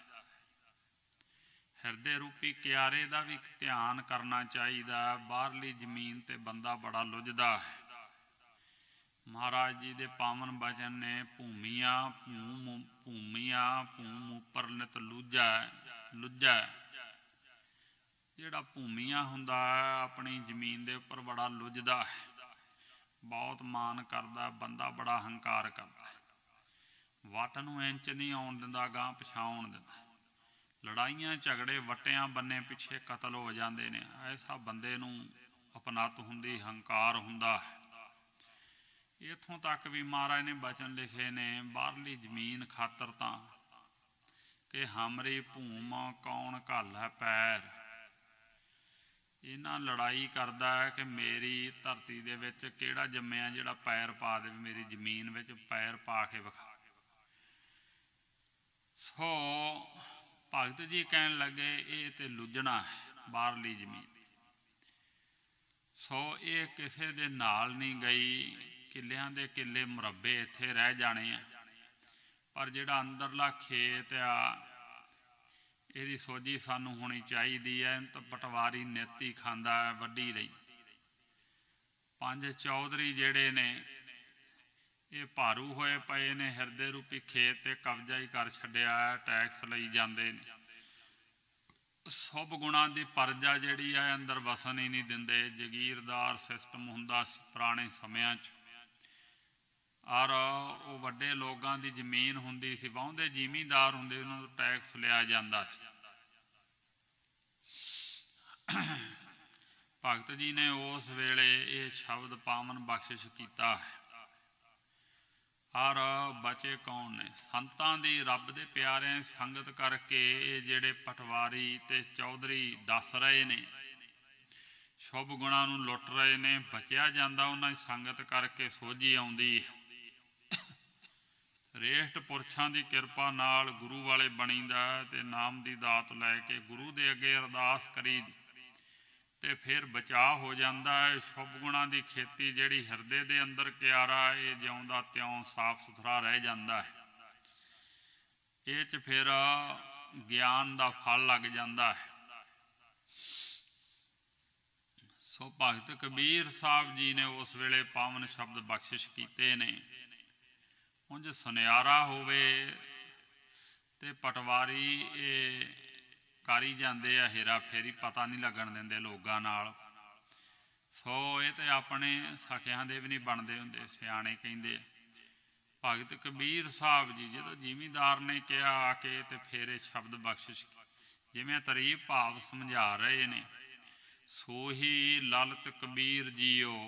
ਹਿਰਦੇ ਰੂਪੀ ਕਿਆਰੇ ਦਾ ਵੀ ਧਿਆਨ ਕਰਨਾ ਚਾਹੀਦਾ। ਬਾਹਰਲੀ ਜ਼ਮੀਨ ਤੇ ਬੰਦਾ ਬੜਾ ਲੁੱਝਦਾ ਹੈ। ਮਹਾਰਾਜ ਜੀ ਦੇ ਪਾਵਨ ਬਚਨ ਨੇ ਭੂਮੀਆਂ ਭੂਮ ਉੱਪਰ ਨਿਤ ਲੁੱਝਾ। ਜਿਹੜਾ ਭੂਮੀਆਂ ਹੁੰਦਾ ਆਪਣੀ ਜ਼ਮੀਨ ਦੇ ਉੱਪਰ ਬੜਾ ਲੁੱਝਦਾ ਹੈ। बहुत मान करदा, बंदा बड़ा हंकार करदा, वट नूं इंच नहीं आउण दिंदा, गां पिछां आउण दिंदा। लड़ाइयां झगड़े वटियां बन्ने पिछे कतल हो जाते ने। ऐसा बंदे नूं अपनत हुंदी, हंकार हुंदा है। इत्थों तक भी महाराज ने बचन लिखे ने, बाहरली जमीन खातर तां कि हमरी भूम कौन घल है पैर। इन्हां लड़ाई करदा है कि मेरी धरती दे विच किहड़ा जम्मिया जिहड़ा पैर पा दे, मेरी जमीन विच पैर पा के विखा। सो भगत जी कहन लगे ये तो लुझना है बाहरली जमीन। सो ये किसी दे नाल नहीं गई, किलियां दे किले मुरब्बे इत्थे रह जाने हैं, पर जिहड़ा अंदरला खेत आ इहदी सोझी सानू होनी चाहिदी है। तो पटवारी नित ही खांदा है वड्डी लई। पंज चौधरी जिहड़े ने ये भारू होए पए ने, हिरदे रूपी खेत ते कब्जा ही कर छड्डिया है, टैक्स लई जांदे ने। शुभ गुणां दी परजा जिहड़ी है अंदर वसन ही नहीं दिंदे। जगीरदार सिस्टम हुंदा सी पुराने समयां च, और वो वड्डे लोगां दी जमीन हुंदी सी, वाहुंदे जिमींदार हुंदे, उन्हां तों टैक्स लिया जांदा सी। भगत जी ने उस वेले ये शब्द पावन बख्शिश कीता है। और बचे कौन ने? संतां दी, रब दे प्यारिਆਂ संगत करके ये जिहड़े पटवारी ते चौधरी दस रहे ने, शुभ गुणां नूं लुट रहे ने, बचिया जांदा उन्हां दी संगत करके सोझी आउंदी है। श्रेष्ठ पुरशां दी किरपा नाल गुरु वाले बणीदा ते नाम दी दात लैके गुरु दे अगे अरदास करी ते फिर बचाव हो जाता है। शुभ गुणां दी खेती जिहड़ी हिरदे दे अंदर क्यारा, ये जिउंदा त्यों साफ सुथरा रह जाता है। ये च फिर ज्ञान दा फल लग जाता है। सो भगत कबीर साहब जी ने उस वेले पावन शब्द बख्शिश कीते ने। उंज सुनियारा होवे ते पटवारी ये करी जाते आ हेरा फेरी, पता नहीं लगन देंदे लोगां नाल। सो ये तो अपने सखियां दे भी नहीं बनते हुंदे, सियाणे कहिंदे। भगत कबीर साहब जी जो जिमींदार ने कहा आके तो फिर शब्द बख्शिश जिमें तरीफ भाव समझा रहे ने। सोही ललित कबीर जीओ,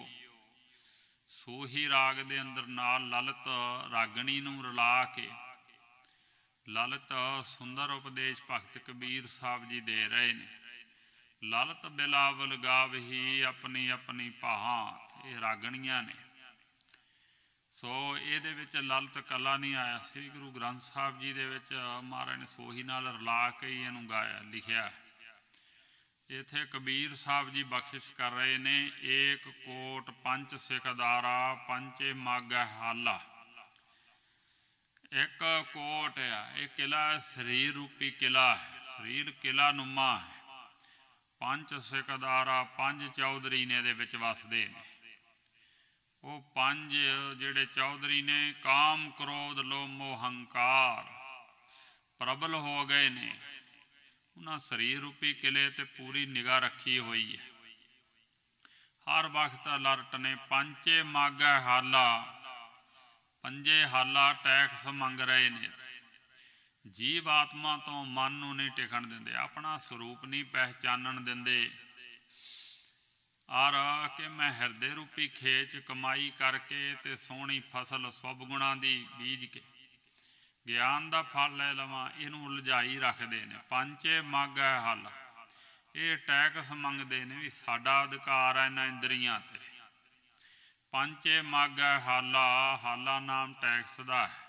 सोही राग दे अंदर नाल ललित रागणी नूं रला के ललित सुंदर उपदेश भगत कबीर साहब जी दे रहे ने। ललित बिलावल गावही अपनी अपनी भांत, ये रागणियां ने। सो ये ललित कला नहीं आया। श्री गुरु ग्रंथ साहब जी दे विच महाराज ने सोही नाल रला के ही इहनूं गाया लिखिया। इत्थे कबीर साहब जी बख्शिश कर रहे ने। एक कोट पंच सिखदारा, पंचे मागा हाला। एक कोट है, एक किला शरीर रूपी किला है, शरीर किला नुमा है। पंच सिखदारा, पंज चौधरी ने दे विच वसदे ने। वो पंज जिहड़े चौधरी ने काम क्रोध लोभ मोह हंकार प्रबल हो गए ने। उन्हां शरीर रूपी किले ते पूरी निगाह रखी हुई है। हर वक्त अलर्ट ने। पंचे मागा हाला, पंजे हाला टैक्स मंग रहे ने। जीव आत्मा तो मन नूं नहीं टिकण दिंदे, अपना स्वरूप नहीं पहचानण दिंदे। और कि मैं हिरदे रूपी खेच कमाई करके ते सोहनी फसल शुभ गुणां दी बीज के ज्ञान दा फल लै लवां, इहनूं उलझाई रखदे ने। पंचे मागा हल, ये टैक्स मंगदे ने भी साडा अधिकार है इन्हां इंद्रियां ते। पंचे मागा हाला, हाला नाम टैक्स दा है।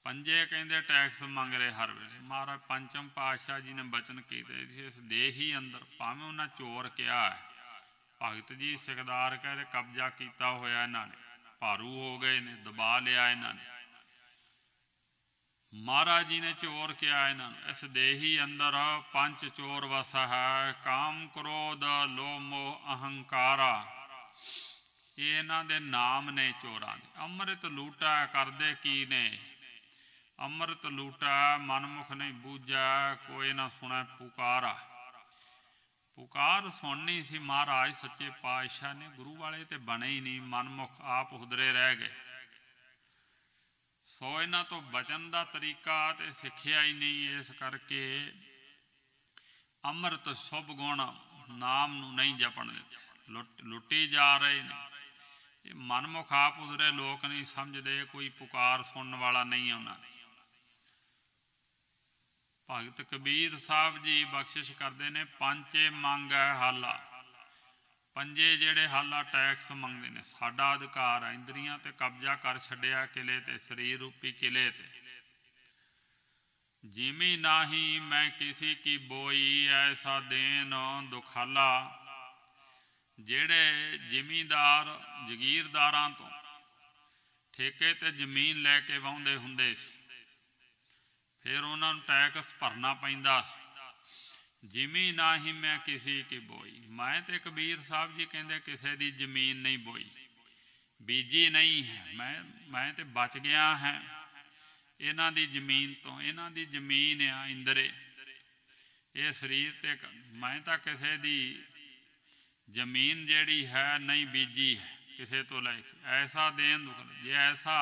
पंजे कहंदे टैक्स मंग रहे हर वेले। महाराज पंचम पातशाह जी ने बचन कीते इस देह ही अंदर, भावें उन्हां चोर किया है, भगत जी सिकदार कह रहे कब्जा किया होया इन्हां ने, भारू हो गए ने, दबा लिया इन्हां ने। महाराज जी ने चोर किया इन्हां ने। इस देही अंदर पंच चोर वसा है, काम क्रोध लोभ मोह अहंकारा, ये इन्हां दे नाम ने चोरां दे। अमृत लूटा करदे की ने, अमृत लूटा मनमुख नहीं बूझा, कोई ना सुने पुकारा। ਪੁਕਾਰ ਸੁਣਨੀ ਸੀ ਮਹਾਰਾਜ ਸੱਚੇ ਪਾਤਸ਼ਾਹ ਨੇ। ਗੁਰੂ ਵਾਲੇ ਤੇ ਬਣੇ ਹੀ ਨਹੀਂ, ਮਨਮੁਖ ਆਪ ਹੁਦਰੇ ਰਹਿ ਗਏ। ਸੋ ਇਹਨਾਂ ਤੋਂ ਬਚਣ ਦਾ ਤਰੀਕਾ ਤੇ ਸਿੱਖਿਆ ਹੀ ਨਹੀਂ। ਇਸ ਕਰਕੇ ਅੰਮ੍ਰਿਤ ਸ਼ੁਭ ਗੁਣ ਨਾਮ ਨੂੰ ਨਹੀਂ ਜਪਣ ਦਿੰਦੇ, ਲੁੱਟੀ ਜਾ ਰਹੇ ਨੇ। ਇਹ ਮਨਮੁਖ ਆਪ ਹੁਦਰੇ ਲੋਕ ਨਹੀਂ ਸਮਝਦੇ, ਕੋਈ ਪੁਕਾਰ ਸੁਣਨ ਵਾਲਾ ਨਹੀਂ ਉਹਨਾਂ ਦੀ। ਭਗਤ ਕਬੀਰ ਸਾਹਿਬ ਜੀ ਬਖਸ਼ਿਸ਼ ਕਰਦੇ ਨੇ, ਪੰਜੇ ਮੰਗੈ ਹਾਲਾ। ਪੰਜੇ ਜਿਹੜੇ ਹਾਲਾ ਟੈਕਸ ਮੰਗਦੇ ਨੇ, ਸਾਡਾ ਅਧਿਕਾਰ ਹੈ। ਇੰਦਰੀਆਂ ਤੇ ਕਬਜ਼ਾ ਕਰ ਛੱਡਿਆ ਕਿਲੇ ਤੇ, ਸਰੀਰ ਰੂਪੀ ਕਿਲੇ ਤੇ। ਜਿਮੀ ਨਾਹੀ ਮੈਂ ਕਿਸੀ ਕੀ ਬੋਈ, ਐਸਾ ਦੇਨ ਦੁਖਾਲਾ। ਜਿਹੜੇ ਜ਼ਿਮੀਂਦਾਰ ਜਗੀਰਦਾਰਾਂ ਤੋਂ ਠੇਕੇ ਤੇ ਜ਼ਮੀਨ ਲੈ ਕੇ ਵਾਹੁੰਦੇ ਹੁੰਦੇ ਸੀ, ਫਿਰ ਉਹਨਾਂ ਨੂੰ ਟੈਕਸ ਭਰਨਾ ਪੈਂਦਾ ਸੀ। ਜਿਮੀ ਨਾਹੀ ਮੈਂ ਕਿਸੇ ਕੀ ਬੋਈ। ਮੈਂ ਤੇ ਕਬੀਰ ਸਾਹਿਬ ਜੀ ਕਹਿੰਦੇ ਕਿਸੇ ਦੀ ਜ਼ਮੀਨ ਨਹੀਂ ਬੋਈ, ਬੀਜੀ ਨਹੀਂ ਹੈ। ਮੈਂ ਤੇ ਬਚ ਗਿਆ ਹੈ ਇਹਨਾਂ ਦੀ ਜ਼ਮੀਨ ਤੋਂ। ਇਹਨਾਂ ਦੀ ਜ਼ਮੀਨ ਆ ਇੰਦਰੇ, ਇਹ ਸਰੀਰ ਤੇ। ਮੈਂ ਤਾਂ ਕਿਸੇ ਦੀ ਜ਼ਮੀਨ ਜਿਹੜੀ ਹੈ ਨਹੀਂ ਬੀਜੀ ਹੈ ਕਿਸੇ ਤੋਂ ਲੈ ਕੇ। ਐਸਾ ਦੇਣ ਦੁਖ, ਜੇ ਐਸਾ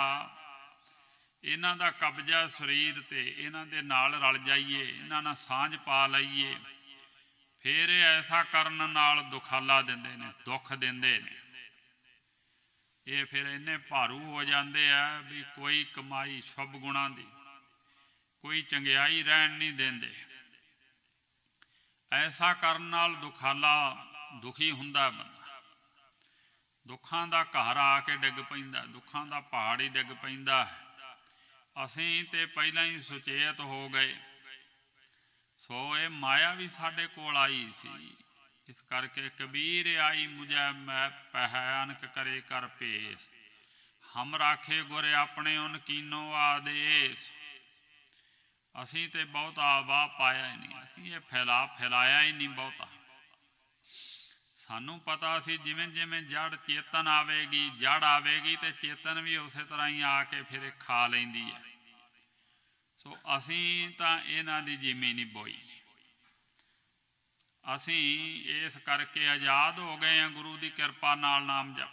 ਇਹਨਾਂ ਦਾ ਕਬਜ਼ਾ ਸਰੀਰ ਤੇ, ਇਹਨਾਂ ਦੇ ਨਾਲ ਰਲ ਜਾਈਏ, ਇਹਨਾਂ ਨਾਲ ਸਾਂਝ ਪਾ ਲਈਏ, ਫਿਰ ਇਹ ਐਸਾ ਕਰਨ ਨਾਲ ਦੁਖਾਲਾ ਦਿੰਦੇ ਨੇ, ਦੁੱਖ ਦਿੰਦੇ ਨੇ। ਇਹ ਫਿਰ ਇੰਨੇ ਭਾਰੂ ਹੋ ਜਾਂਦੇ ਆ ਵੀ ਕੋਈ ਕਮਾਈ ਸ਼ੁਭ ਗੁਣਾਂ ਦੀ, ਕੋਈ ਚੰਗਿਆਈ ਰਹਿਣ ਨਹੀਂ ਦਿੰਦੇ। ਐਸਾ ਕਰਨ ਨਾਲ ਦੁਖਾਲਾ, ਦੁਖੀ ਹੁੰਦਾ ਬੰਦਾ। ਦੁੱਖਾਂ ਦਾ ਘਰ ਆ ਕੇ ਡਿੱਗ ਪੈਂਦਾ, ਦੁੱਖਾਂ ਦਾ ਪਹਾੜ ਹੀ ਡਿੱਗ ਪੈਂਦਾ ਹੈ। ਅਸੀਂ ਤੇ ਪਹਿਲਾਂ ਹੀ ਸੁਚੇਤ ਹੋ ਗਏ। ਸੋ ਇਹ ਮਾਇਆ ਵੀ ਸਾਡੇ ਕੋਲ ਆਈ ਸੀ। ਇਸ ਕਰਕੇ ਕਬੀਰ ਆਈ ਮੁਝੈ ਮੈਂ ਪਹਿ, ਅਨਕ ਕਰੇ ਕਰ ਭੇਸ। ਹਮ ਰਾਖੇ ਗੁਰ ਆਪਣੇ ਉਨ ਕੀਨੋ ਆਦੇਸ। ਅਸੀਂ ਤੇ ਬਹੁਤਾ ਵਾਹ ਪਾਇਆ ਹੀ ਨਹੀਂ, ਅਸੀਂ ਇਹ ਫੈਲਾਇਆ ਹੀ ਨਹੀਂ ਬਹੁਤਾ। ਸਾਨੂੰ ਪਤਾ ਸੀ ਜਿਵੇਂ ਜਿਵੇਂ ਜੜ ਚੇਤਨ ਆਵੇਗੀ, ਜੜ ਆਵੇਗੀ ਤੇ ਚੇਤਨ ਵੀ ਉਸੇ ਤਰ੍ਹਾਂ ਹੀ ਆ ਕੇ ਫਿਰ ਖਾ ਲੈਂਦੀ ਹੈ। ਸੋ ਅਸੀਂ ਤਾਂ ਇਹਨਾਂ ਦੀ ਜ਼ਿਮੀ ਨਹੀਂ ਬੋਈ। ਅਸੀਂ ਇਸ ਕਰਕੇ ਆਜ਼ਾਦ ਹੋ ਗਏ ਹਾਂ ਗੁਰੂ ਦੀ ਕਿਰਪਾ ਨਾਲ ਨਾਮ ਜਪ।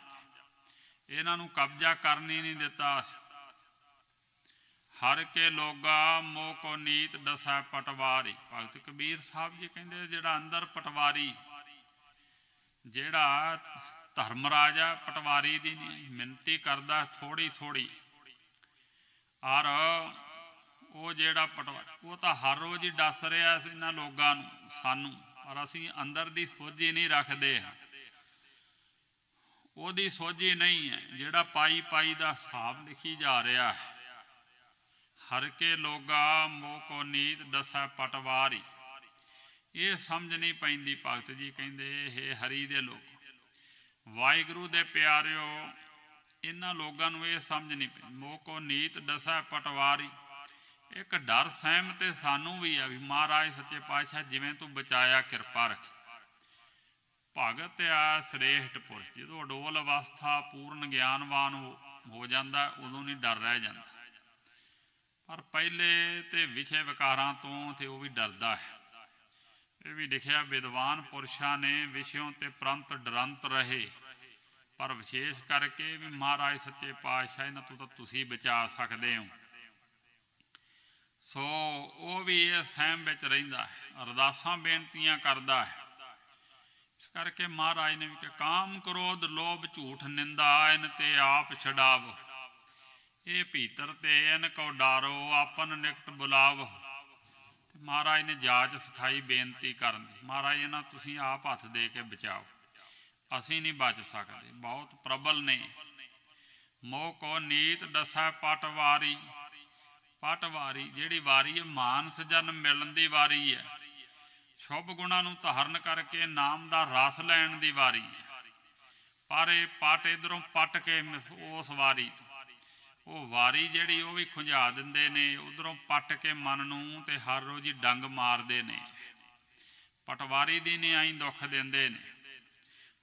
ਇਹਨਾਂ ਨੂੰ ਕਬਜ਼ਾ ਕਰਨ ਹੀ ਨਹੀਂ ਦਿੱਤਾ ਅਸੀਂ। ਹਰ ਕੇ ਲੋਗਾ ਮੋਹ ਕੋ ਨੀਤ ਦਸੈ ਪਟਵਾਰੀ। ਭਗਤ ਕਬੀਰ ਸਾਹਿਬ ਜੀ ਕਹਿੰਦੇ ਜਿਹੜਾ ਅੰਦਰ ਪਟਵਾਰੀ, ਜਿਹੜਾ ਧਰਮ ਰਾਜਾ ਪਟਵਾਰੀ ਦੀ ਮਿੰਨਤੀ ਕਰਦਾ ਥੋੜੀ ਥੋੜੀ, ਔਰ ਉਹ ਜਿਹੜਾ ਪਟਵਾਰੀ ਉਹ ਤਾਂ ਹਰ ਰੋਜ਼ ਹੀ ਦੱਸ ਰਿਹਾ ਸੀ ਇਹਨਾਂ ਲੋਕਾਂ ਨੂੰ, ਸਾਨੂੰ, ਔਰ ਅਸੀਂ ਅੰਦਰ ਦੀ ਸੋਝੀ ਨਹੀਂ ਰੱਖਦੇ ਹਾਂ। ਉਹਦੀ ਸੋਝੀ ਨਹੀਂ ਹੈ, ਜਿਹੜਾ ਪਾਈ ਪਾਈ ਦਾ ਹਿਸਾਬ ਲਿਖੀ ਜਾ ਰਿਹਾ ਹੈ। ਹਰ ਕੇ ਲੋਗਾ ਮੋਹ ਕੋ ਨੀਤ ਦਸੈ ਪਟਵਾਰੀ। ਇਹ ਸਮਝ ਨਹੀਂ ਪੈਂਦੀ। ਭਗਤ ਜੀ ਕਹਿੰਦੇ ਇਹ ਹਰੀ ਦੇ ਲੋਕ, ਵਾਹਿਗੁਰੂ ਦੇ ਪਿਆਰਿਓ, ਇਹਨਾਂ ਲੋਕਾਂ ਨੂੰ ਇਹ ਸਮਝ ਨਹੀਂ ਪੈਂਦੀ। ਮੋਹ ਕੋ ਨੀਤ ਦਸੈ ਪਟਵਾਰੀ। ਇੱਕ ਡਰ ਸਹਿਮ ਤੇ ਸਾਨੂੰ ਵੀ ਆ ਵੀ ਮਹਾਰਾਜ ਸੱਚੇ ਪਾਤਸ਼ਾਹ ਜਿਵੇਂ ਤੂੰ ਬਚਾਇਆ ਕਿਰਪਾ ਰੱਖ। ਭਗਤ ਆ ਸ੍ਰੇਸ਼ਟ ਪੁਰਸ਼, ਜਦੋਂ ਅਡੋਲ ਅਵਸਥਾ ਪੂਰਨ ਗਿਆਨਵਾਨ ਹੋ ਜਾਂਦਾ ਉਦੋਂ ਨਹੀਂ ਡਰ ਰਹਿ ਜਾਂਦਾ। ਪਰ ਪਹਿਲੇ ਤੇ ਵਿਸ਼ੇ ਵਿਕਾਰਾਂ ਤੋਂ ਤੇ ਉਹ ਵੀ ਡਰਦਾ ਹੈ। ਇਹ ਵੀ ਲਿਖਿਆ ਵਿਦਵਾਨ ਪੁਰਸ਼ਾਂ ਨੇ ਵਿਸ਼ਿਆਂ ਤੇ ਪ੍ਰੰਤ ਡਰੰਤ ਰਹੇ, ਪਰ ਵਿਸ਼ੇਸ਼ ਕਰਕੇ ਵੀ ਮਹਾਰਾਜ ਸੱਚੇ ਪਾਤਸ਼ਾਹ ਇਹਨਾਂ ਤੋਂ ਤਾਂ ਤੁਸੀਂ ਬਚਾ ਸਕਦੇ ਹੋ। ਸੋ ਉਹ ਵੀ ਇਹ ਸਹਿਮ ਵਿੱਚ ਰਹਿੰਦਾ ਹੈ, ਅਰਦਾਸਾਂ ਬੇਨਤੀਆਂ ਕਰਦਾ ਹੈ। ਇਸ ਕਰਕੇ ਮਹਾਰਾਜ ਨੇ ਵੀ ਕਿਹਾ ਕਾਮ ਕ੍ਰੋਧ ਲੋਭ ਝੂਠ ਨਿੰਦਾ ਇਨ ਤੇ ਆਪ ਛਡਾਵ। ਇਹ ਭੀਤਰ ਤੇ ਇਨ ਕੋ ਡਾਰੋ ਆਪਨ ਨਿਕਟ ਬੁਲਾਵ। ਮਹਾਰਾਜ ਨੇ ਜਾਚ ਸਿਖਾਈ ਬੇਨਤੀ ਕਰਨ ਦੀ। ਮਹਾਰਾਜ ਇਹਨਾਂ ਤੁਸੀਂ ਆਪ ਹੱਥ ਦੇ ਕੇ ਬਚਾਓ, ਅਸੀਂ ਨਹੀਂ ਬਚ ਸਕਦੇ, ਬਹੁਤ ਪ੍ਰਬਲ ਨੇ। ਮੋਹ ਕੋ ਨੀਤ ਦਸੈ ਪਟਵਾਰੀ। ਪਟਵਾਰੀ ਜਿਹੜੀ ਵਾਰੀ ਹੈ ਮਾਨਸ ਜਨਮ ਮਿਲਣ ਦੀ ਵਾਰੀ ਹੈ, ਸ਼ੁਭ ਗੁਣਾਂ ਨੂੰ ਧਾਰਨ ਕਰਕੇ ਨਾਮ ਦਾ ਰਸ ਲੈਣ ਦੀ ਵਾਰੀ ਹੈ। ਪਰ ਇਹ ਪਟ ਇੱਧਰੋਂ ਪਟ ਕੇ ਉਸ ਵਾਰੀ ਤੋਂ ਉਹ ਵਾਰੀ ਜਿਹੜੀ ਉਹ ਵੀ ਖੁੰਝਾ ਦਿੰਦੇ ਨੇ, ਉਧਰੋਂ ਪੱਟ ਕੇ ਮਨ ਨੂੰ ਤੇ ਹਰ ਰੋਜ਼ ਹੀ ਡੰਗ ਮਾਰਦੇ ਨੇ। ਪਟਵਾਰੀ ਦੀ ਨਿਆਈ ਦੁੱਖ ਦਿੰਦੇ ਨੇ।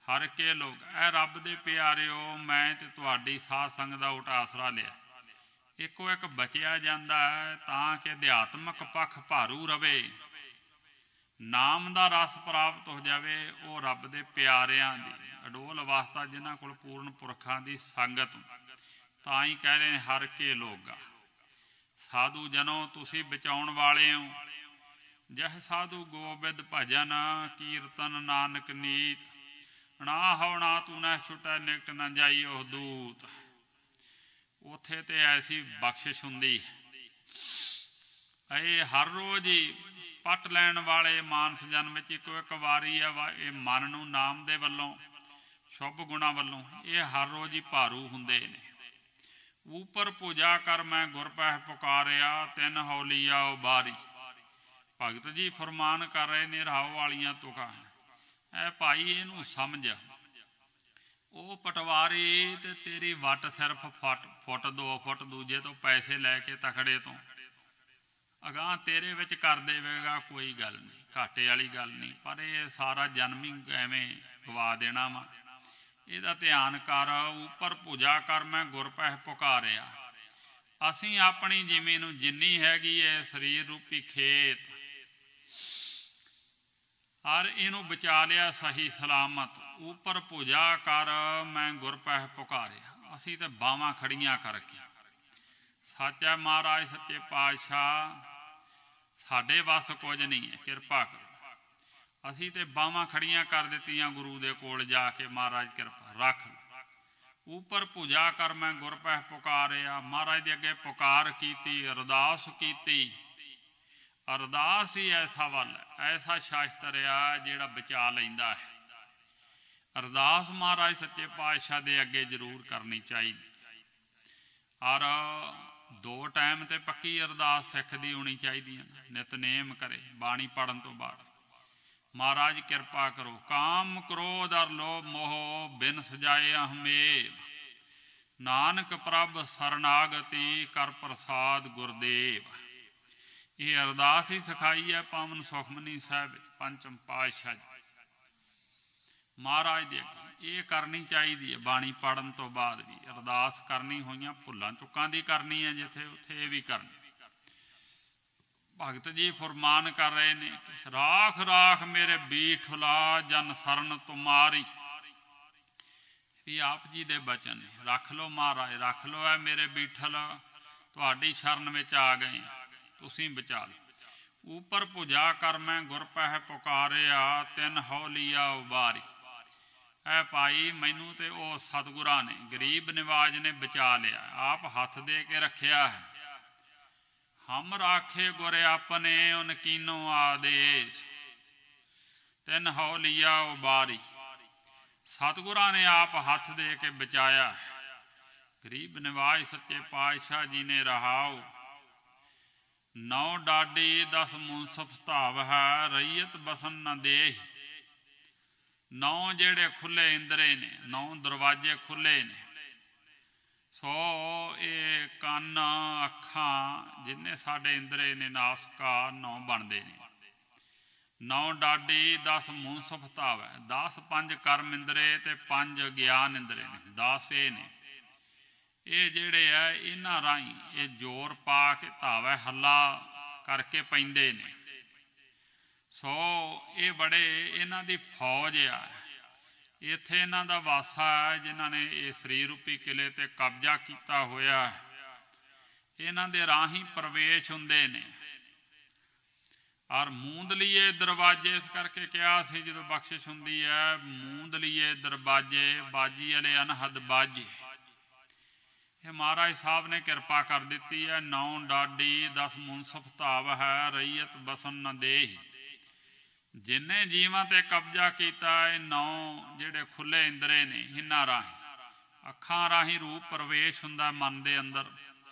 ਹਰ ਕੇ ਲੋਕ ਇਹ ਰੱਬ ਦੇ ਪਿਆਰਿਓ, ਮੈਂ ਤੇ ਤੁਹਾਡੀ ਸਾਧ ਸੰਗਤ ਦਾ ਉਟ ਆਸਰਾ ਲਿਆ। ਇੱਕੋ ਇੱਕ ਬਚਿਆ ਜਾਂਦਾ ਹੈ ਤਾਂ ਕਿ ਅਧਿਆਤਮਕ ਪੱਖ ਭਾਰੂ ਰਵੇ। ਨਾਮ ਦਾ ਰਸ ਪ੍ਰਾਪਤ ਹੋ ਜਾਵੇ, ਉਹ ਰੱਬ ਦੇ ਪਿਆਰਿਆਂ ਦੀ ਅਡੋਲ ਅਵਸਥਾ, ਜਿਨ੍ਹਾਂ ਕੋਲ ਪੂਰਨ ਪੁਰਖਾਂ ਦੀ ਸੰਗਤ। ਤਾਂ ਹੀ ਕਹਿ ਰਹੇ ਨੇ ਹਰ ਕੇ ਲੋਗਾ। ਸਾਧੂ ਜਨੋ ਤੁਸੀਂ ਬਚਾਉਣ ਵਾਲੇ ਹੋ, ਜਹ ਸਾਧੂ ਗੋਬਿੰਦ ਭਜਨ ਕੀਰਤਨ ਨਾਨਕ ਨੀਤ। ਨਾ ਹਉਣਾ ਤੂੰ ਨਾ ਛੁਟੈ ਨਿਕਟ ਨਾ ਜਾਈ ਉਹ ਦੂਤ। ਉੱਥੇ ਤੇ ਐਸੀ ਬਖਸ਼ਿਸ਼ ਹੁੰਦੀ ਹੈ। ਇਹ ਹਰ ਰੋਜ਼ ਹੀ ਪੱਟ ਲੈਣ ਵਾਲੇ ਮਾਨਸ ਜਨਮ ਵਿੱਚ ਇੱਕੋ ਇੱਕ ਵਾਰੀ ਆ। ਇਹ ਮਨ ਨੂੰ ਨਾਮ ਦੇ ਵੱਲੋਂ, ਸ਼ੁਭ ਗੁਣਾਂ ਵੱਲੋਂ ਇਹ ਹਰ ਰੋਜ਼ ਹੀ ਭਾਰੂ ਹੁੰਦੇ ਨੇ। ਉਪਰ ਪੂਜਾ ਕਰ ਮੈਂ ਗੁਰ ਪਹਿ ਪੁਕਾਰਿਆ, ਤਿੰਨ ਹੌਲੀਆ ਉਬਾਰੀ। ਭਗਤ ਜੀ ਫਰਮਾਨ ਕਰ ਰਹੇ ਨੇ ਰਾਹੋਂ ਵਾਲੀਆਂ ਤੁਕਾਂ। ਐ ਭਾਈ ਇਹਨੂੰ ਸਮਝ, ਉਹ ਪਟਵਾਰੀ ਤੇ ਤੇਰੀ ਵੱਟ ਸਿਰਫ ਫੁੱਟ 2 ਫੁੱਟ ਦੂਜੇ ਤੋਂ ਪੈਸੇ ਲੈ ਕੇ ਤਕੜੇ ਤੋਂ ਅਗਾਂਹ ਤੇਰੇ ਵਿੱਚ ਕਰ ਦੇਵੇਗਾ, ਕੋਈ ਗੱਲ ਨਹੀਂ, ਘਾਟੇ ਵਾਲੀ ਗੱਲ ਨਹੀਂ। ਪਰ ਇਹ ਸਾਰਾ ਜਨਮ ਹੀ ਐਵੇਂ ਗਵਾ ਦੇਣਾ ਵਾ। ਇਹਦਾ ਧਿਆਨ ਕਰ। ਉੱਪਰ ਪੂਜਾ ਕਰ ਮੈਂ ਗੁਰ ਪਹਿ ਪੁਕਾਰਿਆ। ਅਸੀਂ ਆਪਣੀ ਜਿਵੇਂ ਨੂੰ ਜਿੰਨੀ ਹੈਗੀ ਹੈ ਸਰੀਰ ਰੂਪੀ ਖੇਤ, ਔਰ ਇਹਨੂੰ ਬਚਾ ਲਿਆ ਸਹੀ ਸਲਾਮਤ। ਉੱਪਰ ਪੂਜਾ ਕਰ ਮੈਂ ਗੁਰ ਪਹਿ ਪੁਕਾਰਿਆ। ਅਸੀਂ ਤਾਂ ਬਾਹਾਂ ਖੜੀਆਂ ਕਰਕੇ, ਸੱਚ ਹੈ ਮਹਾਰਾਜ ਸੱਚੇ ਪਾਤਸ਼ਾਹ, ਸਾਡੇ ਵੱਸ ਕੁਝ ਨਹੀਂ ਹੈ, ਕਿਰਪਾ ਕਰੋ। ਅਸੀਂ ਤੇ ਬਾਹਾਂ ਖੜੀਆਂ ਕਰ ਦਿੱਤੀਆਂ ਗੁਰੂ ਦੇ ਕੋਲ ਜਾ ਕੇ, ਮਹਾਰਾਜ ਕਿਰਪਾ ਰੱਖ। ਉੱਪਰ ਪੂਜਾ ਕਰ ਮੈਂ ਗੁਰ ਪਹਿ ਪੁਕਾਰਿਆ। ਮਹਾਰਾਜ ਦੇ ਅੱਗੇ ਪੁਕਾਰ ਕੀਤੀ, ਅਰਦਾਸ ਕੀਤੀ। ਅਰਦਾਸ ਹੀ ਐਸਾ ਵੱਲ, ਐਸਾ ਸ਼ਾਸਤਰ ਆ ਜਿਹੜਾ ਬਚਾ ਲੈਂਦਾ ਹੈ। ਅਰਦਾਸ ਮਹਾਰਾਜ ਸੱਚੇ ਪਾਤਸ਼ਾਹ ਦੇ ਅੱਗੇ ਜ਼ਰੂਰ ਕਰਨੀ ਚਾਹੀਦੀ। ਔਰ 2 ਟਾਈਮ ਤੇ ਪੱਕੀ ਅਰਦਾਸ ਸਿੱਖ ਦੀ ਹੋਣੀ ਚਾਹੀਦੀ ਹੈ। ਨਿਤਨੇਮ ਕਰੇ ਬਾਣੀ ਪੜ੍ਹਨ ਤੋਂ ਬਾਅਦ, ਮਹਾਰਾਜ ਕਿਰਪਾ ਕਰੋ। ਕਾਮ ਕ੍ਰੋਧ ਅਰ ਲੋਭ ਮੋਹ ਬਿਨ ਸਜਾਏ ਹਮੇਵ, ਨਾਨਕ ਪ੍ਰਭ ਸਰਨਾਗਤੀ ਕਰ ਪ੍ਰਸਾਦ ਗੁਰਦੇਵ। ਇਹ ਅਰਦਾਸ ਹੀ ਸਿਖਾਈ ਹੈ ਪਾਵਨ ਸੁਖਮਨੀ ਸਾਹਿਬ ਵਿੱਚ ਪੰਚਮ ਪਾਤਸ਼ਾਹ ਜੀ ਮਹਾਰਾਜ ਦੇ ਅੱਗੇ। ਇਹ ਕਰਨੀ ਚਾਹੀਦੀ ਹੈ ਬਾਣੀ ਪੜ੍ਹਨ ਤੋਂ ਬਾਅਦ ਵੀ ਅਰਦਾਸ ਕਰਨੀ। ਹੋਈਆਂ ਭੁੱਲਾਂ ਚੁੱਕਾਂ ਦੀ ਕਰਨੀ ਹੈ ਜਿੱਥੇ, ਉੱਥੇ ਇਹ ਵੀ ਕਰਨੀ। ਭਗਤ ਜੀ ਫਰਮਾਨ ਕਰ ਰਹੇ ਨੇ, ਰਾਖ ਰਾਖ ਮੇਰੇ ਬੀਠਲਾ ਜਨ ਸਰਨ ਤੁਮਾਰੀ। ਇਹ ਆਪ ਜੀ ਦੇ ਬਚਨ ਨੇ। ਰੱਖ ਲਓ ਮਹਾਰਾਜ, ਰੱਖ ਲਓ ਹੈ ਮੇਰੇ ਬੀਠਲ, ਤੁਹਾਡੀ ਸ਼ਰਨ ਵਿੱਚ ਆ ਗਏ, ਤੁਸੀਂ ਬਚਾ ਲਓ। ਉੱਪਰ ਪੂਜਾ ਕਰ ਮੈਂ ਗੁਰ ਪਹਿ ਪੁਕਾਰਿਆ, ਤਿੰਨ ਹੌਲੀਆ ਉਬਾਰੀ। ਐ ਭਾਈ ਮੈਨੂੰ ਤੇ ਉਹ ਸਤਿਗੁਰਾਂ ਨੇ, ਗਰੀਬ ਨਿਵਾਜ ਨੇ ਬਚਾ ਲਿਆ, ਆਪ ਹੱਥ ਦੇ ਕੇ ਰੱਖਿਆ ਹੈ। ਹਮ ਰਾਖੇ ਗੁਰ ਆਪਣੇ ਉਨ ਕੀਨੋ ਆਦੇਸ਼, ਤਿੰਨ ਹੌਲੀਆ ਉਬਾਰੀ। ਸਤਿਗੁਰਾਂ ਨੇ ਆਪ ਹੱਥ ਦੇ ਕੇ ਬਚਾਇਆ। ਗਰੀਬ ਨਿਵਾਜ ਸੱਚੇ ਪਾਤਸ਼ਾਹ ਜੀ ਨੇ ਰਹਾਓ, 9 ਡਾਡੀ 10 ਮੁਨਸਫ ਧਾਵ ਹੈ, ਰਈਅਤ ਬਸਨ ਨ ਦੇਹ। 9 ਜਿਹੜੇ ਖੁੱਲੇ ਇੰਦਰੇ ਨੇ, 9 ਦਰਵਾਜ਼ੇ ਖੁੱਲੇ ਨੇ। ਸੋ ਇਹ ਕੰਨ ਅੱਖਾਂ ਜਿੰਨੇ ਸਾਡੇ ਇੰਦਰੇ ਨੇ, ਨਾਸਕਾ 9 ਬਣਦੇ ਨੇ। 9 ਡਾਡੀ 10 ਮੁਨਸਫ ਧਾਵ ਹੈ, 10 5 ਕਰਮ ਇੰਦਰੇ ਤੇ 5 ਗਿਆਨ ਇੰਦਰੇ ਨੇ, 10 ਇਹ ਨੇ। ਇਹ ਜਿਹੜੇ ਆ ਇਹਨਾਂ ਰਾਹੀਂ ਇਹ ਜ਼ੋਰ ਪਾ ਕੇ ਧਾਵਾ ਹੱਲਾ ਕਰਕੇ ਪੈਂਦੇ ਨੇ। ਸੋ ਇਹ ਬੜੇ ਇਹਨਾਂ ਦੀ ਫੌਜ ਆ। ਇੱਥੇ ਇਹਨਾਂ ਦਾ ਵਾਸਾ ਹੈ ਜਿਨ੍ਹਾਂ ਨੇ ਇਹ ਸਰੀਰ ਰੂਪੀ ਕਿਲੇ ਤੇ ਕਬਜ਼ਾ ਕੀਤਾ ਹੋਇਆ। ਇਹਨਾਂ ਦੇ ਰਾਹੀਂ ਪ੍ਰਵੇਸ਼ ਹੁੰਦੇ ਨੇ। ਔਰ ਮੂੰਦ ਲਈਏ ਦਰਵਾਜ਼ੇ, ਇਸ ਕਰਕੇ ਕਿਹਾ ਸੀ ਜਦੋਂ ਬਖਸ਼ਿਸ਼ ਹੁੰਦੀ ਹੈ, ਮੂੰਦ ਲਈਏ ਦਰਵਾਜ਼ੇ ਬਾਜੀ ਵਾਲੇ ਅਨਹਦ ਬਾਜੇ। ਇਹ ਮਹਾਰਾਜ ਸਾਹਿਬ ਨੇ ਕਿਰਪਾ ਕਰ ਦਿੱਤੀ ਹੈ। 9 ਡਾਡੀ 10 ਮੁਨਸਫ ਧਾਵ ਹੈ, ਰਈਅਤ ਬਸਨ ਨ ਦੇਹ। ਜਿੰਨੇ ਜੀਵਾਂ ਤੇ ਕਬਜ਼ਾ ਕੀਤਾ, ਇਹ 9 ਜਿਹੜੇ ਖੁੱਲੇ ਇੰਦਰੇ ਨੇ, ਇਹਨਾਂ ਰਾਹੀਂ ਅੱਖਾਂ ਰਾਹੀਂ ਰੂਪ ਪ੍ਰਵੇਸ਼ ਹੁੰਦਾ ਮਨ ਦੇ ਅੰਦਰ,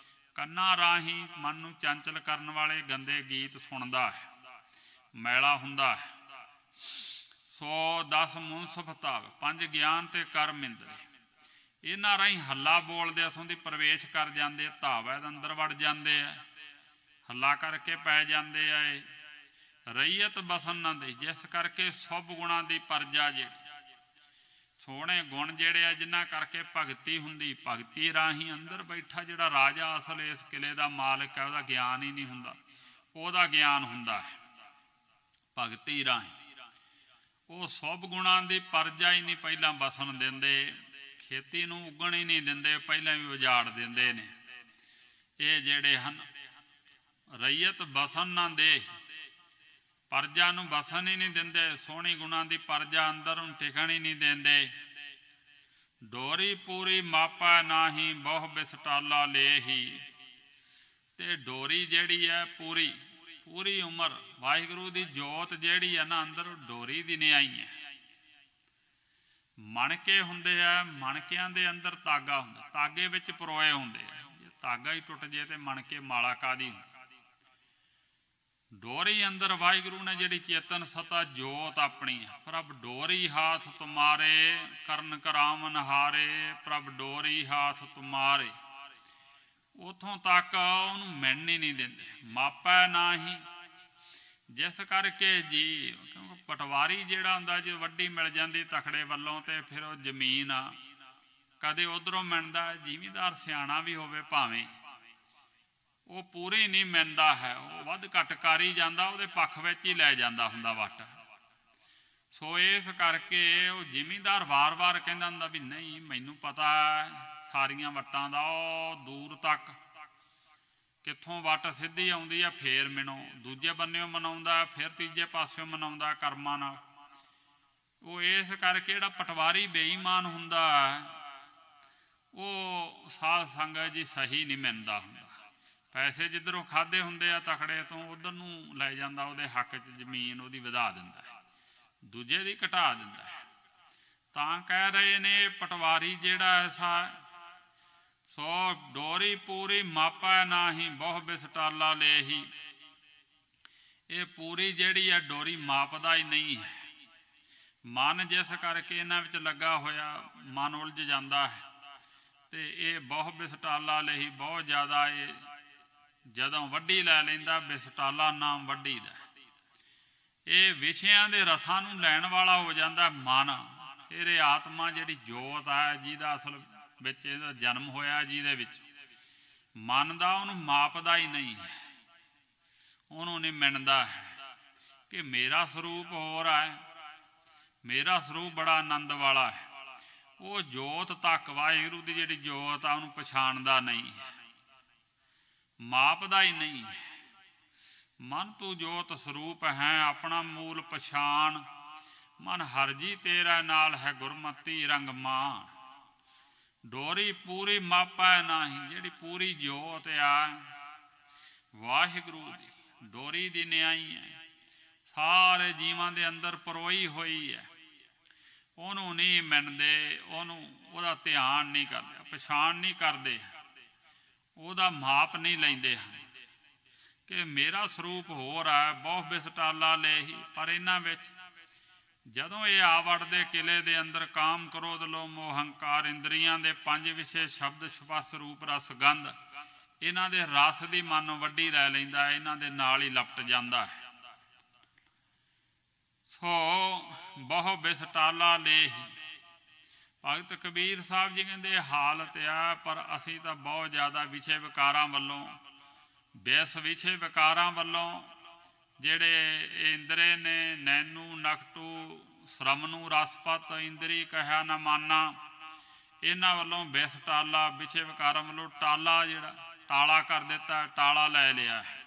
ਕੰਨਾਂ ਰਾਹੀਂ ਮਨ ਨੂੰ ਚੰਚਲ ਕਰਨ ਵਾਲੇ ਗੰਦੇ ਗੀਤ ਸੁਣਦਾ ਹੈ, ਮੈਲਾ ਹੁੰਦਾ ਹੈ। ਸੋ 10 ਮੁਨਸਫ ਧਾਵ, 5 ਗਿਆਨ ਤੇ ਕਰਮ ਇੰਦਰੇ, ਇਹਨਾਂ ਰਾਹੀਂ ਹੱਲਾ ਬੋਲਦੇ ਉੱਥੋਂ ਦੀ ਪ੍ਰਵੇਸ਼ ਕਰ ਜਾਂਦੇ, ਧਾਵਾ ਦੇ ਅੰਦਰ ਵੜ ਜਾਂਦੇ ਆ, ਹੱਲਾ ਕਰਕੇ ਪੈ ਜਾਂਦੇ ਆ। ਇਹ ਰਈਅਤ ਬਸਨ ਨਾ ਦੇ, ਜਿਸ ਕਰਕੇ ਸ਼ੁਭ ਗੁਣਾਂ ਦੀ ਪਰਜਾ, ਜਿਹੜੀ ਸੋਹਣੇ ਗੁਣ ਜਿਹੜੇ ਆ ਜਿਨ੍ਹਾਂ ਕਰਕੇ ਭਗਤੀ ਹੁੰਦੀ, ਭਗਤੀ ਰਾਹੀਂ ਅੰਦਰ ਬੈਠਾ ਜਿਹੜਾ ਰਾਜਾ ਅਸਲ ਇਸ ਕਿਲੇ ਦਾ ਮਾਲਕ ਹੈ, ਉਹਦਾ ਗਿਆਨ ਹੀ ਨਹੀਂ ਹੁੰਦਾ, ਉਹਦਾ ਗਿਆਨ ਹੁੰਦਾ ਹੈ। ਭਗਤੀ ਰਾਹੀਂ। ਉਹ ਸਭ ਗੁਣਾਂ ਦੀ ਪਰਜਾ ਹੀ ਨਹੀਂ ਪਹਿਲਾਂ ਵਸਣ ਦਿੰਦੇ, ਖੇਤੀ ਨੂੰ ਉੱਗਣ ਹੀ ਨਹੀਂ ਦਿੰਦੇ, ਪਹਿਲਾਂ ਵੀ ਉਜਾੜ ਦਿੰਦੇ ਨੇ। ਇਹ ਜਿਹੜੇ ਹਨ ਰਈਅਤ ਵਸਣ ਨਾ ਦੇ, ਪਰਜਾ ਨੂੰ ਵਸਣ ਹੀ ਨਹੀਂ ਦਿੰਦੇ, ਸੋਹਣੀ ਗੁਣਾਂ ਦੀ ਪਰਜਾ ਅੰਦਰ ਨੂੰ ਟਿਕਣ ਹੀ ਨਹੀਂ ਦਿੰਦੇ। ਡੋਰੀ ਪੂਰੀ ਮਾਪਾ ਨਾਹੀਂ ਬਹੁ ਬਿਸਟਾਲਾ ਲੇਹੀ। ਤੇ ਡੋਰੀ ਜਿਹੜੀ ਹੈ ਪੂਰੀ ਪੂਰੀ ਉਮਰ ਵਾਹਿਗੁਰੂ ਦੀ ਜੋਤ ਜਿਹੜੀ ਹੈ ਨਾ ਅੰਦਰ, ਡੋਰੀ ਦੀ ਨਿਆਈ ਹੈ। ਮਣਕੇ ਹੁੰਦੇ ਆ, ਮਣਕਿਆਂ ਦੇ ਅੰਦਰ ਧਾਗਾ ਹੁੰਦਾ, ਧਾਗੇ ਵਿੱਚ ਪਰੋਏ ਹੁੰਦੇ ਆ। ਜੇ ਧਾਗਾ ਹੀ ਟੁੱਟ ਜੇ ਤੇ ਮਣਕੇ ਮਾਲਾ ਕਾਹਦੀ ਹੁੰਦੀ। ਡੋਰੀ ਅੰਦਰ ਵਾਹਿਗੁਰੂ ਨੇ ਜਿਹੜੀ ਚੇਤਨ ਸਤਾ ਜੋਤ ਆਪਣੀ ਹੈ। ਪ੍ਰਭ ਡੋਰੀ ਹਾਥ ਤੁਮਾਰੇ ਕਰਨ ਕਰਾਵਨ ਹਾਰੇ, ਪ੍ਰਭ ਡੋਰੀ ਹਾਥ ਤੁਮਾਰੇ। ਉਥੋਂ ਤੱਕ ਉਹਨੂੰ ਮਿਲਣ ਹੀ ਨਹੀਂ ਦਿੰਦੇ, ਮਾਪਾ ਨਾਹੀਂ। ਜਿਸ ਕਰਕੇ ਜੀ, ਕਿਉਂਕਿ ਪਟਵਾਰੀ ਜਿਹੜਾ ਹੁੰਦਾ, ਜੇ ਵੱਡੀ ਮਿਲ ਜਾਂਦੀ ਤਖੜੇ ਵੱਲੋਂ ਤੇ ਫਿਰ ਉਹ ਜ਼ਮੀਨ ਆ ਕਦੇ ਉਧਰੋਂ ਮਿਲਦਾ, ਜ਼ਿਮੀਂਦਾਰ ਸਿਆਣਾ ਵੀ ਹੋਵੇ ਭਾਵੇਂ, ਉਹ ਪੂਰੀ ਨਹੀਂ ਮਿਲਦਾ ਹੈ, ਉਹ ਵੱਧ ਘੱਟ ਕਰੀ ਜਾਂਦਾ, ਉਹਦੇ ਪੱਖ ਵਿੱਚ ਹੀ ਲੈ ਜਾਂਦਾ ਹੁੰਦਾ ਵੱਟ। ਸੋ ਇਸ ਕਰਕੇ ਉਹ ਜ਼ਿਮੀਂਦਾਰ ਵਾਰ-ਵਾਰ ਕਹਿੰਦਾ ਹੁੰਦਾ ਵੀ ਨਹੀਂ ਮੈਨੂੰ ਪਤਾ ਸਾਰੀਆਂ ਵੱਟਾਂ ਦਾ, ਉਹ ਦੂਰ ਤੱਕ ਕਿੱਥੋਂ ਵੱਟ ਸਿੱਧੀ ਆਉਂਦੀ ਆ ਫੇਰ ਮਿਣੋ, ਦੂਜੇ ਬੰਨਿਓ ਮਨਾਉਂਦਾ, ਫਿਰ ਤੀਜੇ ਪਾਸਿਓਂ ਮਨਾਉਂਦਾ ਕਰਮਾਂ ਨਾਲ। ਉਹ ਇਸ ਕਰਕੇ ਜਿਹੜਾ ਪਟਵਾਰੀ ਬੇਈਮਾਨ ਹੁੰਦਾ ਉਹ ਸਾਧ ਸੰਗਤ ਜੀ ਸਹੀ ਨਹੀਂ ਮੰਨਦਾ ਹੁੰਦਾ। ਪੈਸੇ ਜਿੱਧਰੋਂ ਖਾਦੇ ਹੁੰਦੇ ਆ ਤਕੜੇ ਤੋਂ, ਉਧਰ ਨੂੰ ਲੈ ਜਾਂਦਾ, ਉਹਦੇ ਹੱਕ 'ਚ ਜ਼ਮੀਨ ਉਹਦੀ ਵਧਾ ਦਿੰਦਾ, ਦੂਜੇ ਦੀ ਘਟਾ ਦਿੰਦਾ। ਤਾਂ ਕਹਿ ਰਹੇ ਨੇ ਪਟਵਾਰੀ ਜਿਹੜਾ ਐਸਾ, ਸੋ ਡੋਰੀ ਪੂਰੀ ਮਾਪਾ ਨਾਹੀਂ ਬਹੁ ਬਿਸਟਾਲਾ ਲੇਹੀ। ਇਹ ਪੂਰੀ ਜਿਹੜੀ ਹੈ ਡੋਰੀ ਮਾਪਦਾ ਹੀ ਨਹੀਂ ਹੈ। ਮਨ ਜਿਸ ਕਰਕੇ ਇਹਨਾਂ ਵਿੱਚ ਲੱਗਾ ਹੋਇਆ, ਮਨ ਉਲਝ ਜਾਂਦਾ ਹੈ। ਤੇ ਇਹ ਬਹੁ ਬਿਸਟਾਲਾ ਲੇਹੀ, ਬਹੁਤ ਜ਼ਿਆਦਾ ਇਹ ਜਦੋਂ ਵੱਢੀ ਲੈ ਲੈਂਦਾ, ਬਿਸਟਾਲਾ ਨਾਮ ਵੱਢੀ ਦਾ, ਇਹ ਵਿਸ਼ਿਆਂ ਦੇ ਰਸਾਂ ਨੂੰ ਲੈਣ ਵਾਲਾ ਹੋ ਜਾਂਦਾ ਮਨ। ਫਿਰ ਇਹ ਆਤਮਾ ਜਿਹੜੀ ਜੋਤ ਹੈ, ਜਿਹਦਾ ਅਸਲ ਵਿੱਚ ਇਹਦਾ ਜਨਮ ਹੋਇਆ, ਜਿਹਦੇ ਵਿੱਚ ਮਨ ਦਾ, ਉਹਨੂੰ ਮਾਪਦਾ ਹੀ ਨਹੀਂ ਹੈ, ਉਹਨੂੰ ਨਹੀਂ ਮਿਣਦਾ ਹੈ ਕਿ ਮੇਰਾ ਸਰੂਪ ਹੋਰ ਹੈ, ਮੇਰਾ ਸਰੂਪ ਬੜਾ ਆਨੰਦ ਵਾਲਾ ਹੈ। ਉਹ ਜੋਤ ਤੱਕ ਵਾਹਿਗੁਰੂ ਦੀ ਜਿਹੜੀ ਜੋਤ ਆ ਉਹਨੂੰ ਪਛਾਣਦਾ ਨਹੀਂ ਹੈ, ਮਾਪਦਾ ਹੀ ਨਹੀਂ ਹੈ। ਮਨ ਤੂੰ ਜੋਤ ਸਰੂਪ ਹੈ, ਆਪਣਾ ਮੂਲ ਪਛਾਣ। ਮਨ ਹਰਜੀ ਤੇਰਾ ਨਾਲ ਹੈ, ਗੁਰਮਤੀ ਰੰਗ ਮਾਨ। ਡੋਰੀ ਪੂਰੀ ਮਾਪਾ ਨਾਹੀਂ, ਜਿਹੜੀ ਪੂਰੀ ਜੋਤ ਆ ਵਾਹਿਗੁਰੂ ਦੀ, ਡੋਰੀ ਦੀ ਨਿਆਈ ਹੈ, ਸਾਰੇ ਜੀਵਾਂ ਦੇ ਅੰਦਰ ਪਰੋਈ ਹੋਈ ਹੈ। ਉਹਨੂੰ ਨਹੀਂ ਮੰਨਦੇ, ਉਹਦਾ ਧਿਆਨ ਨਹੀਂ ਕਰਦੇ, ਪਛਾਣ ਨਹੀਂ ਕਰਦੇ, ਉਹਦਾ ਮਾਪ ਨਹੀਂ ਲੈਂਦੇ ਹਨ ਕਿ ਮੇਰਾ ਸਰੂਪ ਹੋਰ ਹੈ, ਬਹੁ ਬਿਸਟਾਲਾ ਲੇਹੀ। ਪਰ ਇਹਨਾਂ ਵਿੱਚ ਜਦੋਂ ਇਹ ਆ ਵੜਦੇ ਕਿਲੇ ਦੇ ਅੰਦਰ, ਕਾਮ ਕ੍ਰੋਧ ਲੋਭ ਮੋਹ ਹੰਕਾਰ, ਇੰਦਰੀਆਂ ਦੇ ਪੰਜ ਵਿਸ਼ੇ ਸ਼ਬਦ ਸਪਰਸ਼ ਰੂਪ ਰਸ ਗੰਧ, ਇਹਨਾਂ ਦੇ ਰਸ ਦੀ ਮਨ ਵੱਡੀ ਲੈ ਲੈਂਦਾ, ਇਹਨਾਂ ਦੇ ਨਾਲ ਹੀ ਲਪਟ ਜਾਂਦਾ ਹੈ। ਸੋ ਬਹੁ ਬਿਸਟਾਲਾ ਲੇਹੀ। ਭਗਤ ਕਬੀਰ ਸਾਹਿਬ ਜੀ ਕਹਿੰਦੇ ਹਾਲਤ ਆ, ਪਰ ਅਸੀਂ ਤਾਂ ਬਹੁਤ ਜ਼ਿਆਦਾ ਵਿਸ਼ੇ ਵਿਕਾਰਾਂ ਵੱਲੋਂ, ਬਿਸ ਵਿਸ਼ੇ ਵਿਕਾਰਾਂ ਵੱਲੋਂ ਜਿਹੜੇ ਇੰਦਰੇ ਨੇ, ਨੈਨੂ ਨਕਟੂ ਸ਼ਰਮਨੂ ਰਸਪਤ ਇੰਦਰੀ ਕਹਿਆ ਨਾ ਮਾਨਾ, ਇਹਨਾਂ ਵੱਲੋਂ ਬਿਸ ਟਾਲਾ, ਵਿਸ਼ੇ ਵਿਕਾਰਾਂ ਵੱਲੋਂ ਟਾਲਾ, ਜਿਹੜਾ ਟਾਲਾ ਕਰ ਦਿੱਤਾ, ਟਾਲਾ ਲੈ ਲਿਆ ਹੈ।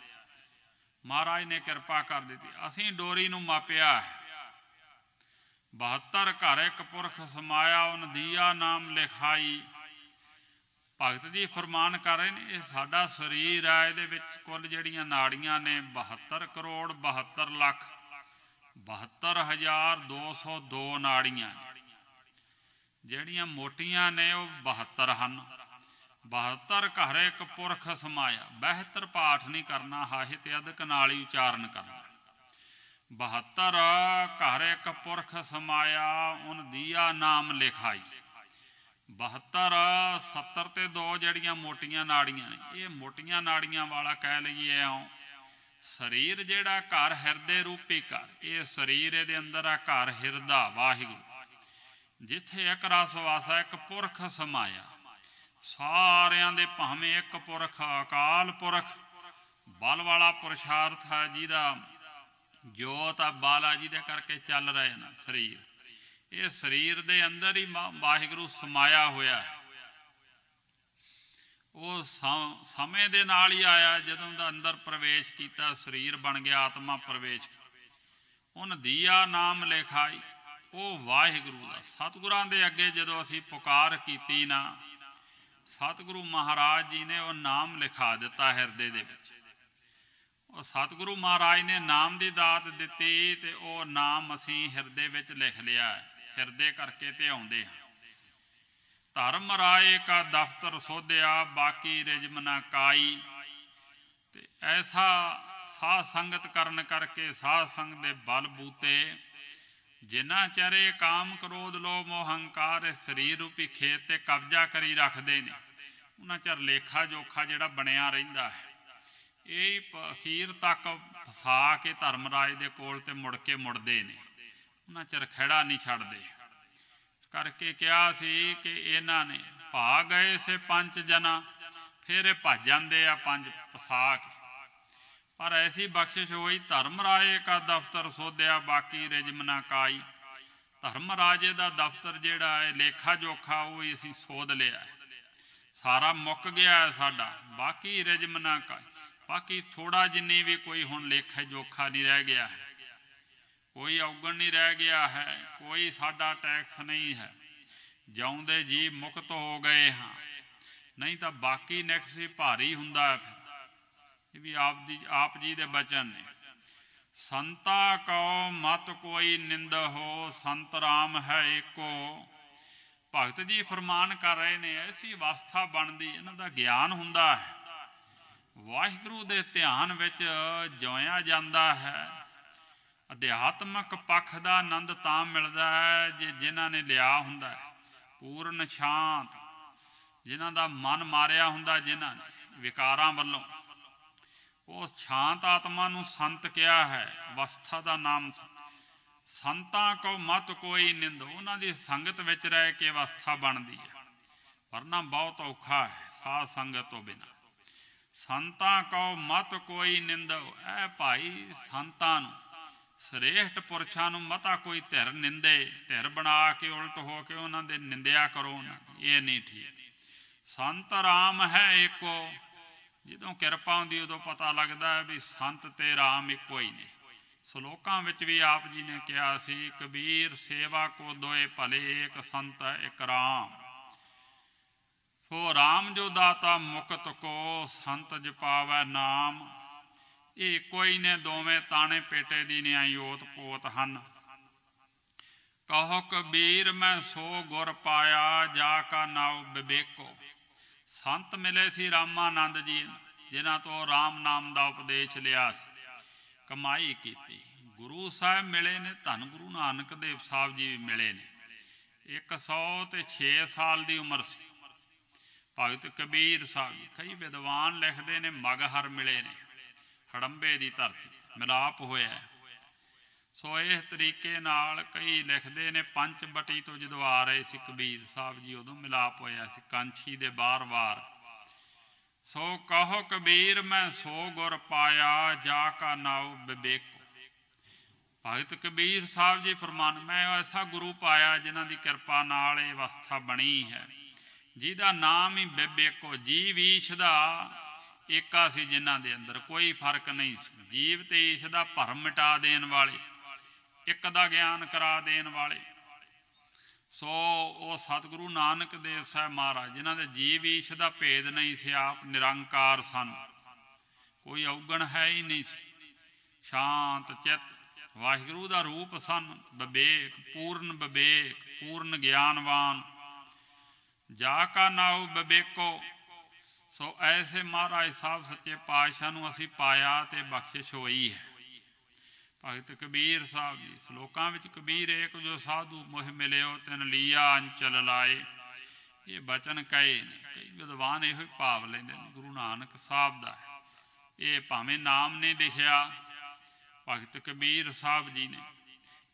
ਮਹਾਰਾਜ ਨੇ ਕਿਰਪਾ ਕਰ ਦਿੱਤੀ, ਅਸੀਂ ਡੋਰੀ ਨੂੰ ਮਾਪਿਆ ਹੈ। 72 ਘਰ ਇੱਕ ਪੁਰਖ ਸਮਾਇਆ, ਉਹਨ ਦੀਆ ਨਾਮ ਲਿਖਾਈ। ਭਗਤ ਜੀ ਫਰਮਾਨ ਕਰ ਰਹੇ ਨੇ, ਇਹ ਸਾਡਾ ਸਰੀਰ ਹੈ, ਇਹਦੇ ਵਿੱਚ ਕੁੱਲ ਜਿਹੜੀਆਂ ਨਾੜੀਆਂ ਨੇ 72 ਕਰੋੜ 72 ਲੱਖ 72,202 ਨਾੜੀਆਂ। ਜਿਹੜੀਆਂ ਮੋਟੀਆਂ ਨੇ ਉਹ 72 ਹਨ। 72 ਘਰ ਇੱਕ ਪੁਰਖ ਸਮਾਇਆ। 72 ਪਾਠ ਨਹੀਂ ਕਰਨਾ, ਹਾਹੇ ਤੇ ਅਧਿਕ ਨਾਲ ਹੀ ਉਚਾਰਨ ਕਰਨਾ। 72 ਘਰ ਇੱਕ ਪੁਰਖ ਸਮਾਇਆ, ਉਹਨ ਦੀਆ ਨਾਮ ਲਿਖਾਈ। 72 70 ਤੇ 2 ਜਿਹੜੀਆਂ ਮੋਟੀਆਂ ਨਾੜੀਆਂ ਨੇ, ਇਹ ਮੋਟੀਆਂ ਨਾੜੀਆਂ ਵਾਲਾ ਕਹਿ ਲਈਏ ਇਉਂ। ਸਰੀਰ ਜਿਹੜਾ ਘਰ ਹਿਰਦੇ ਰੂਪੀ ਘਰ, ਇਹ ਸਰੀਰ ਇਹਦੇ ਅੰਦਰ ਆ ਘਰ ਹਿਰਦਾ ਵਾਹਿਗੁਰੂ, ਜਿੱਥੇ ਇੱਕ ਰਸ ਵਾਸਾ, ਇੱਕ ਪੁਰਖ ਸਮਾਇਆ। ਸਾਰਿਆਂ ਦੇ ਭਾਵੇਂ ਇੱਕ ਪੁਰਖ, ਅਕਾਲ ਪੁਰਖ, ਬਲ ਵਾਲਾ ਪੁਰਸ਼ਾਰਥ ਹੈ, ਜਿਹਦਾ ਜੋਤ ਆ ਬਾਲਾ ਜੀ ਦੇ ਕਰਕੇ ਚੱਲ ਰਹੇ ਨਾ ਸਰੀਰ। ਇਹ ਸਰੀਰ ਦੇ ਅੰਦਰ ਹੀ ਵਾਹਿਗੁਰੂ ਸਮਾਇਆ ਹੋਇਆ ਹੈ। ਉਹ ਸਮੇਂ ਦੇ ਨਾਲ ਹੀ ਆਇਆ। ਜਦੋਂ ਦਾ ਅੰਦਰ ਪ੍ਰਵੇਸ਼ ਕੀਤਾ, ਸਰੀਰ ਬਣ ਗਿਆ, ਆਤਮਾ ਪ੍ਰਵੇਸ਼ ਉਹਨ ਦੀਆ ਨਾਮ ਲਿਖਾਈ। ਉਹ ਵਾਹਿਗੁਰੂ ਦਾ ਸਤਿਗੁਰਾਂ ਦੇ ਅੱਗੇ ਜਦੋਂ ਅਸੀਂ ਪੁਕਾਰ ਕੀਤੀ ਨਾ, ਸਤਿਗੁਰੂ ਮਹਾਰਾਜ ਜੀ ਨੇ ਉਹ ਨਾਮ ਲਿਖਾ ਦਿੱਤਾ ਹਿਰਦੇ ਦੇ ਵਿੱਚ। ਉਹ ਸਤਿਗੁਰੂ ਮਹਾਰਾਜ ਨੇ ਨਾਮ ਦੀ ਦਾਤ ਦਿੱਤੀ ਤੇ ਉਹ ਨਾਮ ਅਸੀਂ ਹਿਰਦੇ ਵਿੱਚ ਲਿਖ ਲਿਆ। ਹਿਰਦੇ ਕਰਕੇ ਤੇ ਆਉਂਦੇ ਹਾਂ। ਧਰਮ ਰਾਏ ਕਾ ਦਫ਼ਤਰ ਸੋਧਿਆ, ਬਾਕੀ ਰਿਜਮ ਨਾ ਕਾਈ। ਤੇ ਐਸਾ ਸਾਧ ਸੰਗਤ ਕਰਨ ਕਰਕੇ, ਸਾਧ ਸੰਗ ਦੇ ਬਲ ਬੂਤੇ, ਜਿਨ੍ਹਾਂ ਚਿਹਰੇ ਕਾਮ ਕ੍ਰੋਧ ਲੋਭ ਮੋਹ ਹੰਕਾਰ ਇਸ ਸਰੀਰ ਰੂਪੀ ਖੇਤ ਤੇ ਕਬਜ਼ਾ ਕਰੀ ਰੱਖਦੇ ਨੇ, ਉਹਨਾਂ ਚਿਰ ਲੇਖਾ ਜੋਖਾ ਜਿਹੜਾ ਬਣਿਆ ਰਹਿੰਦਾ ਹੈ। ਇਹ ਅਖੀਰ ਤੱਕ ਫਸਾ ਕੇ ਧਰਮਰਾਜ ਦੇ ਕੋਲ ਤੇ ਮੁੜ ਕੇ ਮੁੜਦੇ ਨੇ, ਉਹਨਾਂ ਚਿਰ ਖਹਿੜਾ ਨਹੀਂ ਛੱਡਦੇ। ਇਸ ਕਰਕੇ ਕਿਹਾ ਸੀ ਕਿ ਇਹਨਾਂ ਨੇ ਭਾ ਗਏ ਸੇ ਪੰਜ ਜਨਾ, ਫਿਰ ਇਹ ਭੱਜ ਜਾਂਦੇ ਆ ਪੰਜ ਫਸਾ ਕੇ। ਪਰ ਐਸੀ ਬਖਸ਼ਿਸ਼ ਹੋਈ, ਧਰਮ ਰਾਏ ਕਾ ਦਫ਼ਤਰ ਸੋਧਿਆ, ਬਾਕੀ ਰਿਜਮ ਨਾ ਕਾਈ। ਧਰਮ ਰਾਜੇ ਦਾ ਦਫ਼ਤਰ ਜਿਹੜਾ ਹੈ, ਲੇਖਾ ਜੋਖਾ, ਉਹ ਹੀ ਅਸੀਂ ਸੋਧ ਲਿਆ, ਸਾਰਾ ਮੁੱਕ ਗਿਆ ਹੈ ਸਾਡਾ। ਬਾਕੀ ਰਿਜਮ ਨਾ ਕਾਈ, ਬਾਕੀ ਥੋੜਾ ਜਿੰਨੀ ਵੀ ਕੋਈ ਹੁਣ ਲੇਖਾ ਜੋਖਾ ਨਹੀਂ ਰਹਿ ਗਿਆ ਹੈ, ਕੋਈ ਔਗਣ ਨਹੀਂ ਰਹਿ ਗਿਆ ਹੈ, ਕੋਈ ਸਾਡਾ ਟੈਕਸ ਨਹੀਂ ਹੈ। ਜਿਉਂਦੇ ਜੀ ਮੁਕਤ ਹੋ ਗਏ ਹਾਂ, ਨਹੀਂ ਤਾਂ ਬਾਕੀ ਨੈਕਸ ਵੀ ਭਾਰੀ ਹੁੰਦਾ ਹੈ। ਫਿਰ ਇਹ ਵੀ ਆਪ ਜੀ ਦੇ ਬਚਨ ਨੇ। ਸੰਤਾ ਕਉ ਮਤ ਕੋਈ ਨਿੰਦ ਹੋ, ਸੰਤ ਰਾਮ ਹੈ ਏਕੋ। ਭਗਤ ਜੀ ਫਰਮਾਨ ਕਰ ਰਹੇ ਨੇ, ਐਸੀ ਅਵਸਥਾ ਬਣਦੀ, ਇਹਨਾਂ ਦਾ ਗਿਆਨ ਹੁੰਦਾ ਹੈ, ਵਾਹਿਗੁਰੂ ਦੇ ਧਿਆਨ ਵਿੱਚ ਜੋਇਆ ਜਾਂਦਾ ਹੈ। ਅਧਿਆਤਮਕ ਪੱਖ ਦਾ ਆਨੰਦ ਤਾਂ ਮਿਲਦਾ ਹੈ ਜੇ ਜਿਨ੍ਹਾਂ ਨੇ ਲਿਆ ਹੁੰਦਾ ਹੈ ਪੂਰਨ ਸ਼ਾਂਤ, ਜਿਨ੍ਹਾਂ ਦਾ ਮਨ ਮਾਰਿਆ ਹੁੰਦਾ ਜਿਨ੍ਹਾਂ ਨੇ ਵਿਕਾਰਾਂ ਵੱਲੋਂ, ਉਸ ਸ਼ਾਂਤ ਆਤਮਾ ਨੂੰ ਸੰਤ ਕਿਹਾ ਹੈ। ਅਵਸਥਾ ਦਾ ਨਾਮ ਸੰਤਾਂ ਕੋ ਮਤ ਕੋਈ ਨਿੰਦ, ਉਹਨਾਂ ਦੀ ਸੰਗਤ ਵਿੱਚ ਰਹਿ ਕੇ ਅਵਸਥਾ ਬਣਦੀ ਹੈ, ਵਰਨਾ ਬਹੁਤ ਔਖਾ ਹੈ ਸਾਧ ਸੰਗਤ ਤੋਂ ਬਿਨਾਂ। ਸੰਤਾਂ ਕੋ ਮਤ ਕੋਈ ਨਿੰਦ, ਇਹ ਭਾਈ ਸੰਤਾਂ ਨੂੰ, ਸ੍ਰੇਸ਼ਟ ਪੁਰਸ਼ਾਂ ਨੂੰ ਮਤਾ ਕੋਈ ਧਿਰ ਨਿੰਦੇ, ਧਿਰ ਬਣਾ ਕੇ ਉਲਟ ਹੋ ਕੇ ਉਹਨਾਂ ਦੇ ਨਿੰਦਿਆ ਕਰੋ, ਉਹਨਾਂ ਦੀ, ਇਹ ਨਹੀਂ ਠੀਕ। ਸੰਤ ਰਾਮ ਹੈ ਏਕੋ, ਜਦੋਂ ਕਿਰਪਾ ਹੁੰਦੀ ਉਦੋਂ ਪਤਾ ਲੱਗਦਾ ਹੈ ਵੀ ਸੰਤ ਤੇ ਰਾਮ ਇੱਕੋ ਹੀ ਨੇ। ਸਲੋਕਾਂ ਵਿੱਚ ਵੀ ਆਪ ਜੀ ਨੇ ਕਿਹਾ ਸੀ, ਕਬੀਰ ਸੇਵਾ ਕੋ ਦੋਏ ਭਲੇ, ਇੱਕ ਸੰਤ ਇੱਕ ਰਾਮ। ਸੋ ਰਾਮ ਜੋ ਦਾਤਾ ਮੁਕਤ ਕੋ, ਸੰਤ ਜਪਾਵੈ ਨਾਮ। ਇਹ ਇੱਕੋ ਹੀ ਨੇ, ਦੋਵੇਂ ਤਾਣੇ ਪੇਟੇ ਦੀ ਨਿਆਈ ਓਤ ਪੋਤ ਹਨ। ਕਹੋ ਕਬੀਰ ਮੈਂ ਸੋ ਗੁਰ ਪਾਇਆ, ਜਾ ਕਾ ਨਾਉ ਵਿਵੇਕੋ। ਸੰਤ ਮਿਲੇ ਸੀ ਰਾਮਾਨੰਦ ਜੀ, ਜਿਨ੍ਹਾਂ ਤੋਂ ਰਾਮ ਨਾਮ ਦਾ ਉਪਦੇਸ਼ ਲਿਆ ਸੀ, ਕਮਾਈ ਕੀਤੀ। ਗੁਰੂ ਸਾਹਿਬ ਮਿਲੇ ਨੇ, ਧੰਨ ਗੁਰੂ ਨਾਨਕ ਦੇਵ ਸਾਹਿਬ ਜੀ ਮਿਲੇ ਨੇ। 106 ਸਾਲ ਦੀ ਉਮਰ ਸੀ ਭਗਤ ਕਬੀਰ ਸਾਹਿਬ। ਕਈ ਵਿਦਵਾਨ ਲਿਖਦੇ ਨੇ ਮਗਹਰ ਮਿਲੇ ਨੇ, ਹੜੰਬੇ ਦੀ ਧਰਤੀ ਮਿਲਾਪ ਹੋਇਆ। ਸੋ ਇਸ ਤਰੀਕੇ ਨਾਲ ਕਈ ਲਿਖਦੇ ਨੇ ਪੰਚਵਟੀ ਤੋਂ ਜਦੋਂ ਆ ਰਹੇ ਸੀ ਕਬੀਰ ਸਾਹਿਬ ਜੀ, ਉਦੋਂ ਮਿਲਾਪ ਹੋਇਆ ਸੀ ਕਾਂਛੀ ਦੇ ਬਾਰ-ਬਾਰ। ਸੋ ਕਹੋ ਕਬੀਰ ਮੈਂ ਸੋ ਗੁਰ ਪਾਇਆ, ਜਾ ਕਾ ਨਾਉ ਵਿਵੇਕੋ। ਭਗਤ ਕਬੀਰ ਸਾਹਿਬ ਜੀ ਫਰਮਾਨ, ਮੈਂ ਐਸਾ ਗੁਰੂ ਪਾਇਆ ਜਿਨ੍ਹਾਂ ਦੀ ਕਿਰਪਾ ਨਾਲ ਇਹ ਅਵਸਥਾ ਬਣੀ ਹੈ, ਜਿਹਦਾ ਨਾਮ ਹੀ ਵਿਵੇਕੋ। ਜੀਵ ਈਸ਼ ਦਾ ਏਕਾ ਸੀ, ਜਿਨ੍ਹਾਂ ਦੇ ਅੰਦਰ ਕੋਈ ਫਰਕ ਨਹੀਂ ਸੀ। ਜੀਵ ਤੇ ਈਸ਼ ਦਾ ਭਰਮ ਮਿਟਾ ਦੇਣ ਵਾਲੇ, ਇੱਕ ਦਾ ਗਿਆਨ ਕਰਾ ਦੇਣ ਵਾਲੇ। ਸੋ ਉਹ ਸਤਿਗੁਰੂ ਨਾਨਕ ਦੇਵ ਸਾਹਿਬ ਮਹਾਰਾਜ, ਜਿਨ੍ਹਾਂ ਦੇ ਜੀਵ ਈਸ਼ ਦਾ ਭੇਦ ਨਹੀਂ ਸੀ, ਆਪ ਨਿਰੰਕਾਰ ਸਨ, ਕੋਈ ਔਗਣ ਹੈ ਹੀ ਨਹੀਂ ਸੀ, ਸ਼ਾਂਤ ਚਿੱਤ ਵਾਹਿਗੁਰੂ ਦਾ ਰੂਪ ਸਨ। ਵਿਵੇਕ, ਪੂਰਨ ਵਿਵੇਕ, ਪੂਰਨ ਗਿਆਨਵਾਨ। ਜਾ ਕਾ ਨਾਉ ਵਿਵੇਕੋ। ਸੋ ਐਸੇ ਮਹਾਰਾਜ ਸਾਹਿਬ ਸੱਚੇ ਪਾਤਸ਼ਾਹ ਨੂੰ ਅਸੀਂ ਪਾਇਆ ਤੇ ਬਖਸ਼ਿਸ਼ ਹੋਈ ਹੈ। ਭਗਤ ਕਬੀਰ ਸਾਹਿਬ ਜੀ, ਸਲੋਕਾਂ ਵਿੱਚ ਕਬੀਰ ਏਕ ਜੋ ਸਾਧੂ ਮੋਹ ਮਿਲਿਓ, ਤਿਨ ਲੀਆ ਅੰਚਲ ਲਾਏ। ਇਹ ਬਚਨ ਕਹੇ ਨੇ, ਕਈ ਵਿਦਵਾਨ ਇਹੋ ਹੀ ਭਾਵ ਲੈਂਦੇ ਨੇ ਗੁਰੂ ਨਾਨਕ ਸਾਹਿਬ ਦਾ। ਇਹ ਭਾਵੇਂ ਨਾਮ ਨੇ ਲਿਖਿਆ, ਭਗਤ ਕਬੀਰ ਸਾਹਿਬ ਜੀ ਨੇ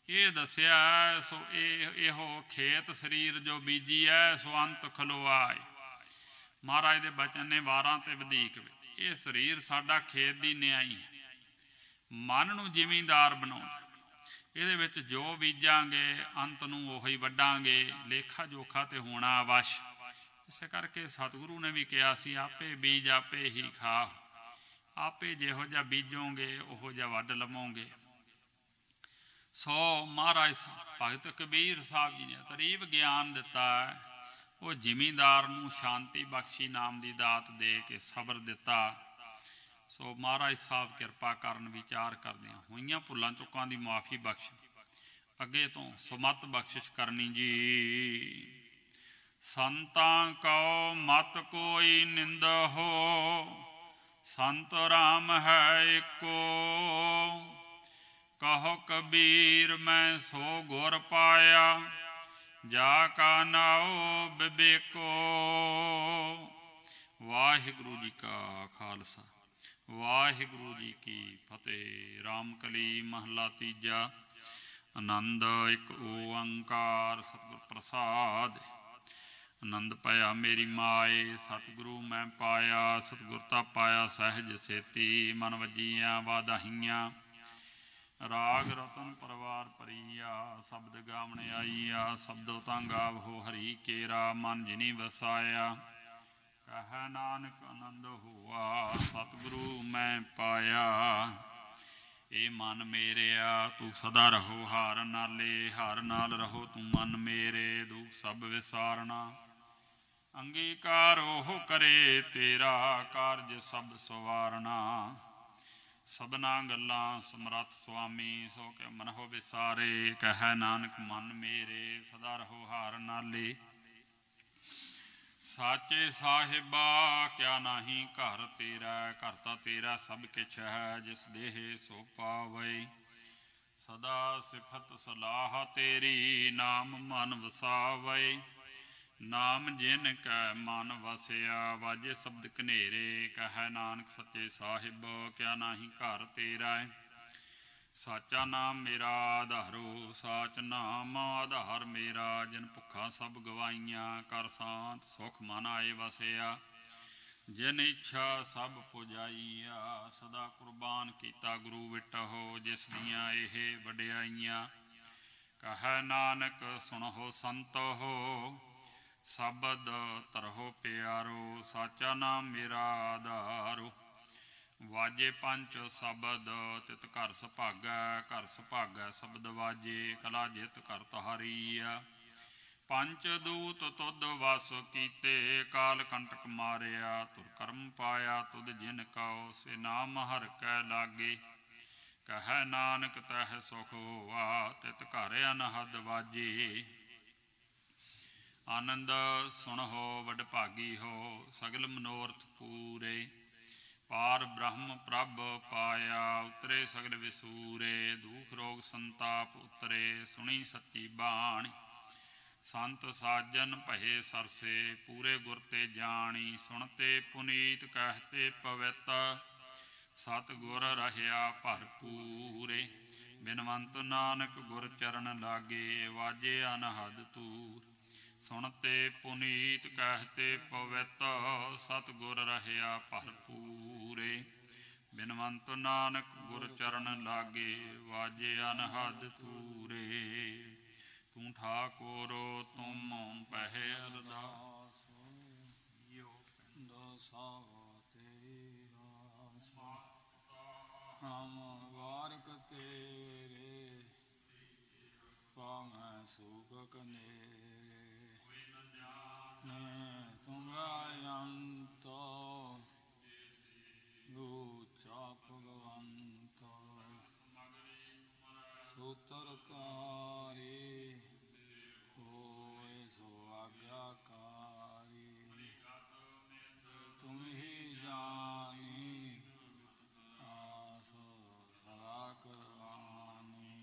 ਇਹ ਦੱਸਿਆ। ਸੋ ਇਹੋ ਖੇਤ ਸਰੀਰ ਜੋ ਬੀਜੀ ਹੈ, ਸੋ ਅੰਤ ਖਲੋਆਏ। ਮਹਾਰਾਜ ਦੇ ਬਚਨ ਨੇ ਵਾਰਾਂ ਤੇ ਵਧੀਕ ਵਿੱਚ। ਇਹ ਸਰੀਰ ਸਾਡਾ ਖੇਤ ਦੀ ਨਿਆਈ ਹੈ, ਮਨ ਨੂੰ ਜ਼ਿਮੀਂਦਾਰ ਬਣਾਉਣਾ। ਇਹਦੇ ਵਿੱਚ ਜੋ ਬੀਜਾਂਗੇ ਅੰਤ ਨੂੰ ਉਹੀ ਵੱਢਾਂਗੇ, ਲੇਖਾ ਜੋਖਾ ਤੇ ਹੋਣਾ ਅਵਸ਼। ਇਸੇ ਕਰਕੇ ਸਤਿਗੁਰੂ ਨੇ ਵੀ ਕਿਹਾ ਸੀ, ਆਪੇ ਬੀਜ ਆਪੇ ਹੀ ਖਾ। ਆਪੇ ਜਿਹੋ ਜਿਹਾ ਬੀਜੋਗੇ ਉਹੋ ਜਿਹਾ ਵੱਢ ਲਵੋਗੇ। ਸੋ ਮਹਾਰਾਜ ਭਗਤ ਕਬੀਰ ਸਾਹਿਬ ਜੀ ਨੇ ਤਰੀਬ ਗਿਆਨ ਦਿੱਤਾ ਹੈ। ਉਹ ਜ਼ਿਮੀਂਦਾਰ ਨੂੰ ਸ਼ਾਂਤੀ ਬਖਸ਼ੀ ਨਾਮ ਦੀ ਦਾਤ ਦੇ ਕੇ ਸਬਰ ਦਿੱਤਾ। ਸੋ ਮਹਾਰਾਜ ਸਾਹਿਬ ਕਿਰਪਾ ਕਰਨ, ਵਿਚਾਰ ਕਰਦਿਆਂ ਹੋਈਆਂ ਭੁੱਲਾਂ ਚੁੱਕਾਂ ਦੀ ਮੁਆਫੀ ਬਖਸ਼, ਅੱਗੇ ਤੋਂ ਸਮਤ ਬਖਸ਼ਿਸ਼ ਕਰਨੀ ਜੀ। ਸੰਤਾਂ ਕਉ ਮਤ ਕੋਈ ਨਿੰਦ ਹੋ, ਸੰਤ ਰਾਮ ਹੈ ਏਕੋ। ਕਹੋ ਕਬੀਰ ਮੈਂ ਸੋ ਗੁਰ ਪਾਇਆ, ਜਾ ਕਾ ਨਾਉ ਬਿਬੇਕੋ। ਵਾਹਿਗੁਰੂ ਜੀ ਕਾ ਖਾਲਸਾ, ਵਾਹਿਗੁਰੂ ਜੀ ਕੀ ਫਤਿਹ। ਰਾਮਕਲੀ ਮਹਲਾ ਤੀਜਾ। ਆਨੰਦ ਇੱਕ ਓੰਕਾਰ ਸਤਿਗੁਰ ਪ੍ਰਸਾਦਿ। ਆਨੰਦ ਪਾਇਆ ਮੇਰੀ ਮਾਏ, ਸਤਿਗੁਰੂ ਮੈਂ ਪਾਇਆ। ਸਤਿਗੁਰ ਤਾਂ ਪਾਇਆ ਸਹਿਜ ਸੇਤੀ, ਮਨ ਵੱਜੀਆਂ ਵਾਧਾਈਆਂ। ਰਾਗ ਰਤਨ ਪਰਵਾਰ ਭਰੀਆ, ਸ਼ਬਦ ਗਾਵਣ ਆਈਆ। ਸ਼ਬਦੋ ਤਾਂ ਗਾਵੋ ਹਰੀ ਕੇਰਾ, ਮਨ ਜਿਨੀ ਵਸਾਇਆ। ਕਹਿ ਨਾਨਕ ਆਨੰਦ ਹੋਆ, ਸਤਿਗੁਰੂ ਮੈਂ ਪਾਇਆ। ਇਹ ਮਨ ਮੇਰਿਆ ਤੂੰ ਸਦਾ ਰਹੋ ਹਾਰ ਨਾਲੇ, ਹਾਰ ਨਾਲ ਰਹੋ ਤੂੰ ਮਨ ਮੇਰੇ। ਦੁਖ ਸਭ ਵਿਸਾਰਨਾ, ਅੰਗੀਕਾਰ ਉਹ ਕਰੇ ਤੇਰਾ। ਕਾਰਜ ਸਭ ਸਵਾਰਨਾ, ਸਭਨਾ ਗੱਲਾਂ ਸਮਰੱਥ ਸੁਆਮੀ। ਸੋ ਕੇ ਮਨ ਹੋ ਵਿਸਾਰੇ, ਕਹਿ ਨਾਨਕ ਮਨ ਮੇਰੇ। ਸਦਾ ਰਹੋ ਹਾਰ ਨਾਲੇ, ਸਾਚੇ ਸਾਹਿਬਾ ਕਿਆ ਨਾਹੀਂ ਘਰ ਤੇਰਾ। ਘਰ ਤਾਂ ਤੇਰਾ ਸਭ ਕਿਛ ਹੈ, ਜਿਸ ਦੇਹ ਸੋ ਪਾਵੈ। ਸਦਾ ਸਿਫਤ ਸਲਾਹ ਤੇਰੀ, ਨਾਮ ਮਨ ਵਸਾਵੈ। ਨਾਮ ਜਿਨ ਕੈ ਮਨ ਵਸਿਆ, ਵਾਜੇ ਸ਼ਬਦ ਕਨੇਰੇ। ਕਹਿ ਨਾਨਕ ਸੱਚੇ ਸਾਹਿਬ ਕਿਆ ਨਾਹੀਂ ਘਰ ਤੇਰਾ। ਸਾਚਾ ਨਾਮ ਮੇਰਾ ਆਧਾਰੋ, ਸਾਚ ਨਾਮ ਆਧਾਰ ਮੇਰਾ। ਜਿਨ ਭੁੱਖਾ ਸਭ ਗਵਾਈਆਂ, ਕਰ ਸ਼ਾਂਤ ਸੁਖ ਮਨ ਆਏ ਵਸਿਆ। ਜਿਨ ਇੱਛਾ ਸਭ ਪੁਜਾਈਆ, ਸਦਾ ਕੁਰਬਾਨ ਕੀਤਾ ਗੁਰੂ ਵਿਟਹੁ। ਜਿਸ ਦੀਆਂ ਇਹ ਵਡਿਆਈਆਂ, ਕਹਿ ਨਾਨਕ ਸੁਣਹੁ ਸੰਤੋ। ਸ਼ਬਦ ਧਰਹੁ ਪਿਆਰੋ, ਸਾਚਾ ਨਾਮ ਮੇਰਾ ਆਧਾਰੋ। ਵਾਜੇ ਪੰਚ ਸ਼ਬਦ ਤਿਤ ਘਰ ਸੁਭਾਗੈ। ਘਰ ਸੁਭਾਗੈ ਸ਼ਬਦ ਵਾਜੇ, ਕਲਾ ਜਿਤ ਘਰ ਤੁਹਾਰੀਆ। ਪੰਚ ਦੂਤ ਤੁਧ ਵਸ ਕੀਤੇ, ਕਾਲ ਕੰਟਕ ਮਾਰਿਆ। ਤੁਰ ਕਰਮ ਪਾਇਆ ਤੁਧ ਜਿਨ ਕਉ, ਸੇ ਨਾਮ ਹਰਿ ਕੈ ਲਾਗੇ। ਕਹਿ ਨਾਨਕ ਤਹਿ ਸੁਖ ਹੋਆ, ਤਿਤ ਘਰ ਅਨਹਦ ਵਾਜੇ। ਆਨੰਦ ਸੁਣਹੁ ਵਡਭਾਗੀ ਹੋ, ਸਗਲ ਮਨੋਰਥ ਪੂਰੇ। ਪਾਰ ਬ੍ਰਹਮ ਪ੍ਰਭ ਪਾਇਆ, ਉਤਰੇ ਸਗਲ ਵਿਸੂਰੇ। ਦੁਖ ਰੋਗ ਸੰਤਾਪ ਉਤਰੇ, ਸੁਣੀ ਸੱਚੀ ਬਾਣੀ। ਸੰਤ ਸਾਜਨ ਭਏ ਸਰਸੇ, ਪੂਰੇ ਗੁਰ ਤੇ ਜਾਣੀ। ਸੁਣਤੇ ਪੁਨੀਤ ਕਹਿਤੇ ਪਵਿੱਤ, ਸਤ ਗੁਰ ਰਹਿਆ ਭਰਪੂਰੇ। ਬਿਨਵੰਤ ਨਾਨਕ ਗੁਰ ਚਰਨ ਲਾਗੇ, ਵਾਜੇ ਅਨਹਦ ਤੂਰ। ਸੁਣਤੇ ਪੁਨੀਤ ਕਹਿਤੇ ਪਵਿੱਤ, ਸਤ ਗੁਰ ਰਹਿਆ ਭਰਪੂਰੇ। ਬਿਨਵੰਤ ਨਾਨਕ ਗੁਰ ਚਰਨ ਲਾਗੇ, ਵਾਜੇ ਅਨਹਦ ਤੂਰੇ। ਤੂੰ ਠਾਕੁਰ ਤੁਮ ਪਹਿ ਅਰਦਾਸ, ਦਸਾਵਾ ਤੇਰਾ। ਹਮ ਵਾਰਕ ਤੇਰੇ, ਪਾਵੈ ਸੁਖ ਕਨੇਰੇ। ਤੁਮਰਾ ਅੰਤ ਲੂਚਾ ਭਗਵੰਤ। ਸੂਤਰ ਤਾਰੇ ਹੋਏ ਸੋ ਆਗਿਆਕਾਰੀ। ਤੁਮ ਹੀ ਜਾਣੀ ਆਸ ਸਦਾ ਕਰਵਾਨੀ।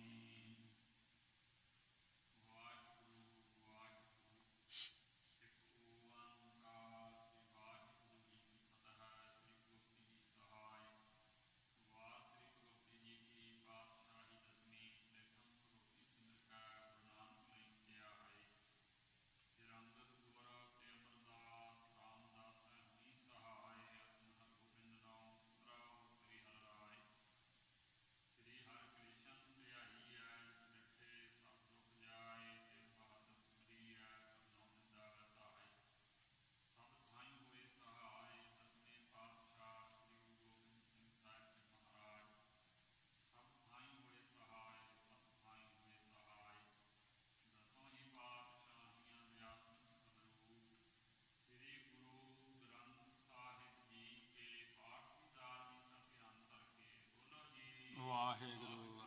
ਵਾਹਿਗੁਰੂ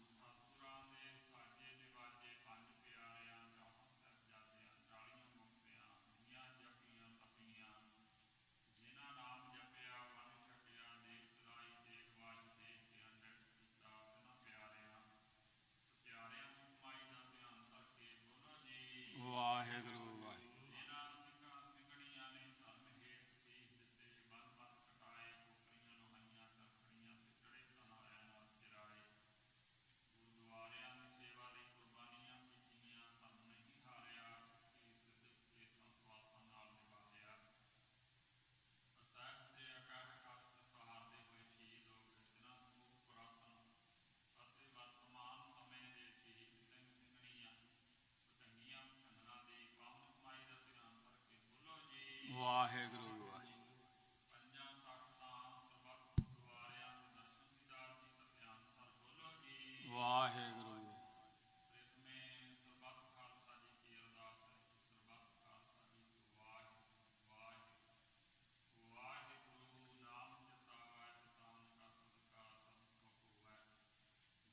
ਸਤਿਗੁਰਾਂ ਦੇ ਸਾਜੇ ਨਿਵਾਜੇ ਪੰਜ ਪਿਆਰਿਆਂ ਚੌਹਾਂ ਸਾਹਿਬਜ਼ਾਦਿਆਂ 40 ਮੁਕਤਿਆਂ ਦੁਨੀਆਂ ਜਪੀਆਂ ਤਪੀਆਂ ਜਿਨ੍ਹਾਂ ਨਾਮ ਜਪਿਆ ਵੰਡ ਛਕਿਆ ਦੇਖ ਚਲਾਈ ਦੇਖ ਵਾਜ ਦੇਖ ਕੇ ਅੰਡਰ ਕੀਤਾ ਉਹਨਾਂ ਪਿਆਰਿਆਂ ਸਤਿਆਰਿਆਂ ਦੀ ਕਮਾਈ ਦਾ ਧਿਆਨ ਕਰਕੇ ਬੋਲੋ ਜੀ ਵਾਹਿਗੁਰੂ ਵਾਹਿਗੁਰੂ ਜਿਨ੍ਹਾਂ ਸਿੰਘਾਂ ਸਿੰਘਣੀਆਂ ਨੇ ਧਰਮ ਹੇਠ ਸੀਸ ਦਿੱਤੇ ਬੰਦ ਬੰਦ ਕਟਾਏ ਕੋਕਰੀਆਂ ਲੋਹਾਈਆਂ ਤਰਖੜੀਆਂ ਤੇ ਚੜੇ ਤਨਾਰਿਆਂ ਨਾਲ ਚਿਰਾਏ ਗੁਰਦੁਆਰਿਆਂ ਦੀ ਸੇਵਾ ਲਈ ਕੁਰਬਾਨੀਆਂ ਕੀਤੀਆਂ ਧਰਮ ਨਹੀਂ ਹਾਰਿਆ ਸਿੱਖੀ ਸਿੱਧਕ ਤੇ ਸੰਤਵਾਸਾਂ ਨਾਲ ਨਿਭਾਇਆ ਸਾਹਿਬ ਦੇ ਅਕਾਹ ਕਸ਼ਟ ਸਹਾਰਦੇ ਹੋਏ ਸ਼ਹੀਦ ਹੋ ਗਏ ਜਿਨ੍ਹਾਂ ਸਮੂਹ ਪੁਰਾਤਨ ਅਤੇ ਵਰਤਮਾਨ ਸਮੇਂ ਦੇ ਸ਼ਹੀਦ ਸਿੰਘ ਸਿੰਘਣੀਆਂ ਚੰਗੀਆਂ ਭੰਗਾਂ ਦੀ ਪਾਵਨ ਕਮਾਈ ਦਾ ਧਿਆਨ ਕਰਕੇ ਬੋਲੋ ਜੀ ਵਾਹਿਗੁਰੂ ਵਾਹਿਗੁਰੂ ਪੰਜਾਂ ਤਖਤਾਂ ਸਰਬੱਤ ਗੁਰਦੁਆਰਿਆਂ ਦੇ ਦਰਸ਼ਨ ਦੀਦਾਰ ਦੀ ਧਿਆਨ ਨਾਲ ਬੋਲੋ ਜੀ ਵਾਹਿਗੁਰੂ ਪ੍ਰਥਮੇ ਸਰਬੱਤ ਖਾਲਸਾ ਜੀ ਕੀ ਅਰਦਾਸ ਹੈ ਸਰਬੱਤ ਖਾਲਸਾ ਜੀ ਕੀ ਵਾਹਿਗੁਰੂ ਵਾਹਿਗੁਰੂ ਵਾਹਿਗੁਰੂ ਨਾਮ ਜਪਾਵੈ ਤਿਤਾਨ ਕਾ ਸਦਕਾ ਸਭ ਸੁਖ ਹੋਵੈ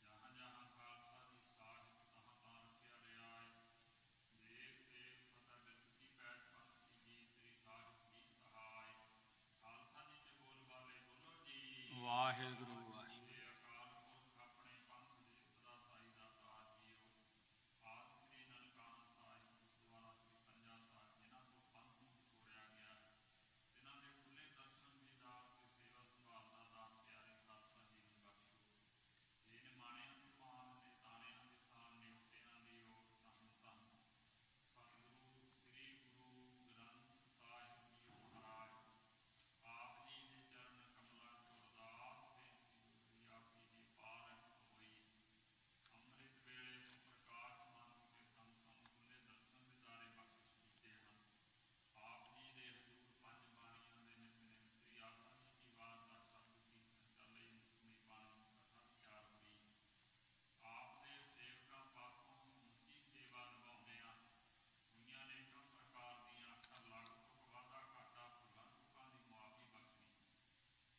ਜਹਾਂ ਜਹਾਂ ਖਾਲਸਾ ਜੀ ਸਾਹਿਬ ਤਹਾਂ ਤਾਂ ਰਖਿਆ ਰਿਹਾ ਹੈ ਦੇਖ ਦੇਖ ਫਤਿਹ ਬਿਰਤੀ ਬੈਠ ਪਸਤੀ ਜੀ ਸ੍ਰੀ ਸਾਹਿਬ ਜੀ ਸਹਾਇ ਖਾਲਸਾ ਜੀ ਦੇ ਬੋਲ ਵਾਲੇ ਬੋਲੋ ਜੀ ਵਾਹਿਗੁਰੂ ਵਾਹਿਗੁਰੂ ਸ੍ਰੀ ਅਕਾਲ ਪੁਰਖ ਆਪਣੇ ਪੰਥ ਦੇ ਸਦਾ ਸਾਈ ਦਾ ਤਾਜ ਜੀਓ ਆਦ ਸ੍ਰੀ ਨਨਕਾਣਾ ਸਾਹਿਬ ਗੁਰਦੁਆਰਾ ਸ੍ਰੀ ਪੰਜਾ ਸਾਹਿਬ ਜਿਨ੍ਹਾਂ ਤੋਂ ਪੰਥ ਨੂੰ ਵਿਛੋੜਿਆ ਗਿਆ ਹੈ ਜਿਨ੍ਹਾਂ ਦੇ ਖੁੱਲੇ ਦਰਸ਼ਨ ਦੀਦਾਰ ਤੇ ਸੇਵਾ ਸੰਭਾਲ ਦਾ ਦਾਨ ਪਿਆਰੇ ਖਾਲਸਾ ਜੀ ਨੂੰ ਬਖਸ਼ੋ ਇਹ ਨਿਮਾਣਿਆਂ ਦੇ ਮਾਨ ਦੇ ਤਾਣਿਆਂ ਦੇ ਤਾਣ ਨਿਉਟਿਆਂ ਦੀ ਓਟ ਧੰਨ ਧੰਨ ਸਤਿਗੁਰੂ ਸ੍ਰੀ ਗੁਰੂ ਗ੍ਰੰਥ ਸਾਹਿਬ ਜੀ ਮਹਾਰਾਜ ਆਪ ਜੀ ਦੇ ਚਰਨ ਕਮਲਾਂ ਤੋਂ ਅਰਦਾਸ ਬੇਨਤੀ ਆਪ ਜੀ ਦੀ ਪਾਰ ਹੋਈ ਅੰਮ੍ਰਿਤ ਵੇਲੇ ਤੋਂ ਪ੍ਰਕਾਸ਼ ਮਨ ਕੇ ਸੰਤਾਂ ਨੂੰ ਖੁੱਲੇ ਦਰਸ਼ਨ ਦਿਦਾਰੇ ਬਖਸ਼ਿਸ਼ ਕੀਤੇ ਹਨ ਆਪ ਜੀ ਦੇ ਹਜ਼ੂਰ ਪੰਜ ਬਾਣੀਆਂ ਦੇ ਨਿਤਨੇਮ ਸ੍ਰੀ ਆਸਾ ਜੀ ਦੀ ਵਾਰਤਾ ਸ਼ਬਦ ਕੀਰਤਨ ਚੱਲੇ ਮੁਕਮੀ ਬਾਣੀ ਕਥਾ ਵਿਚਾਰ ਹੋਈ ਆਪ ਦੇ ਸੇਵਕਾਂ ਪਾਸੋਂ ਸਮੁੱਚੀ ਸੇਵਾ ਨਿਭਾਉਂਦਿਆਂ ਹੋਈਆਂ ਅਨੇਕਾਂ ਪ੍ਰਕਾਰ ਦੀਆਂ ਅੱਖਾਂ ਲਾਗੂ ਤੋਂ ਵਾਧਾ ਘਾਟਾ ਭੁੱਲਾਂ ਚੁੱਕਾਂ ਦੀ ਮੁਆਫੀ ਬਖਸ਼ਣੀ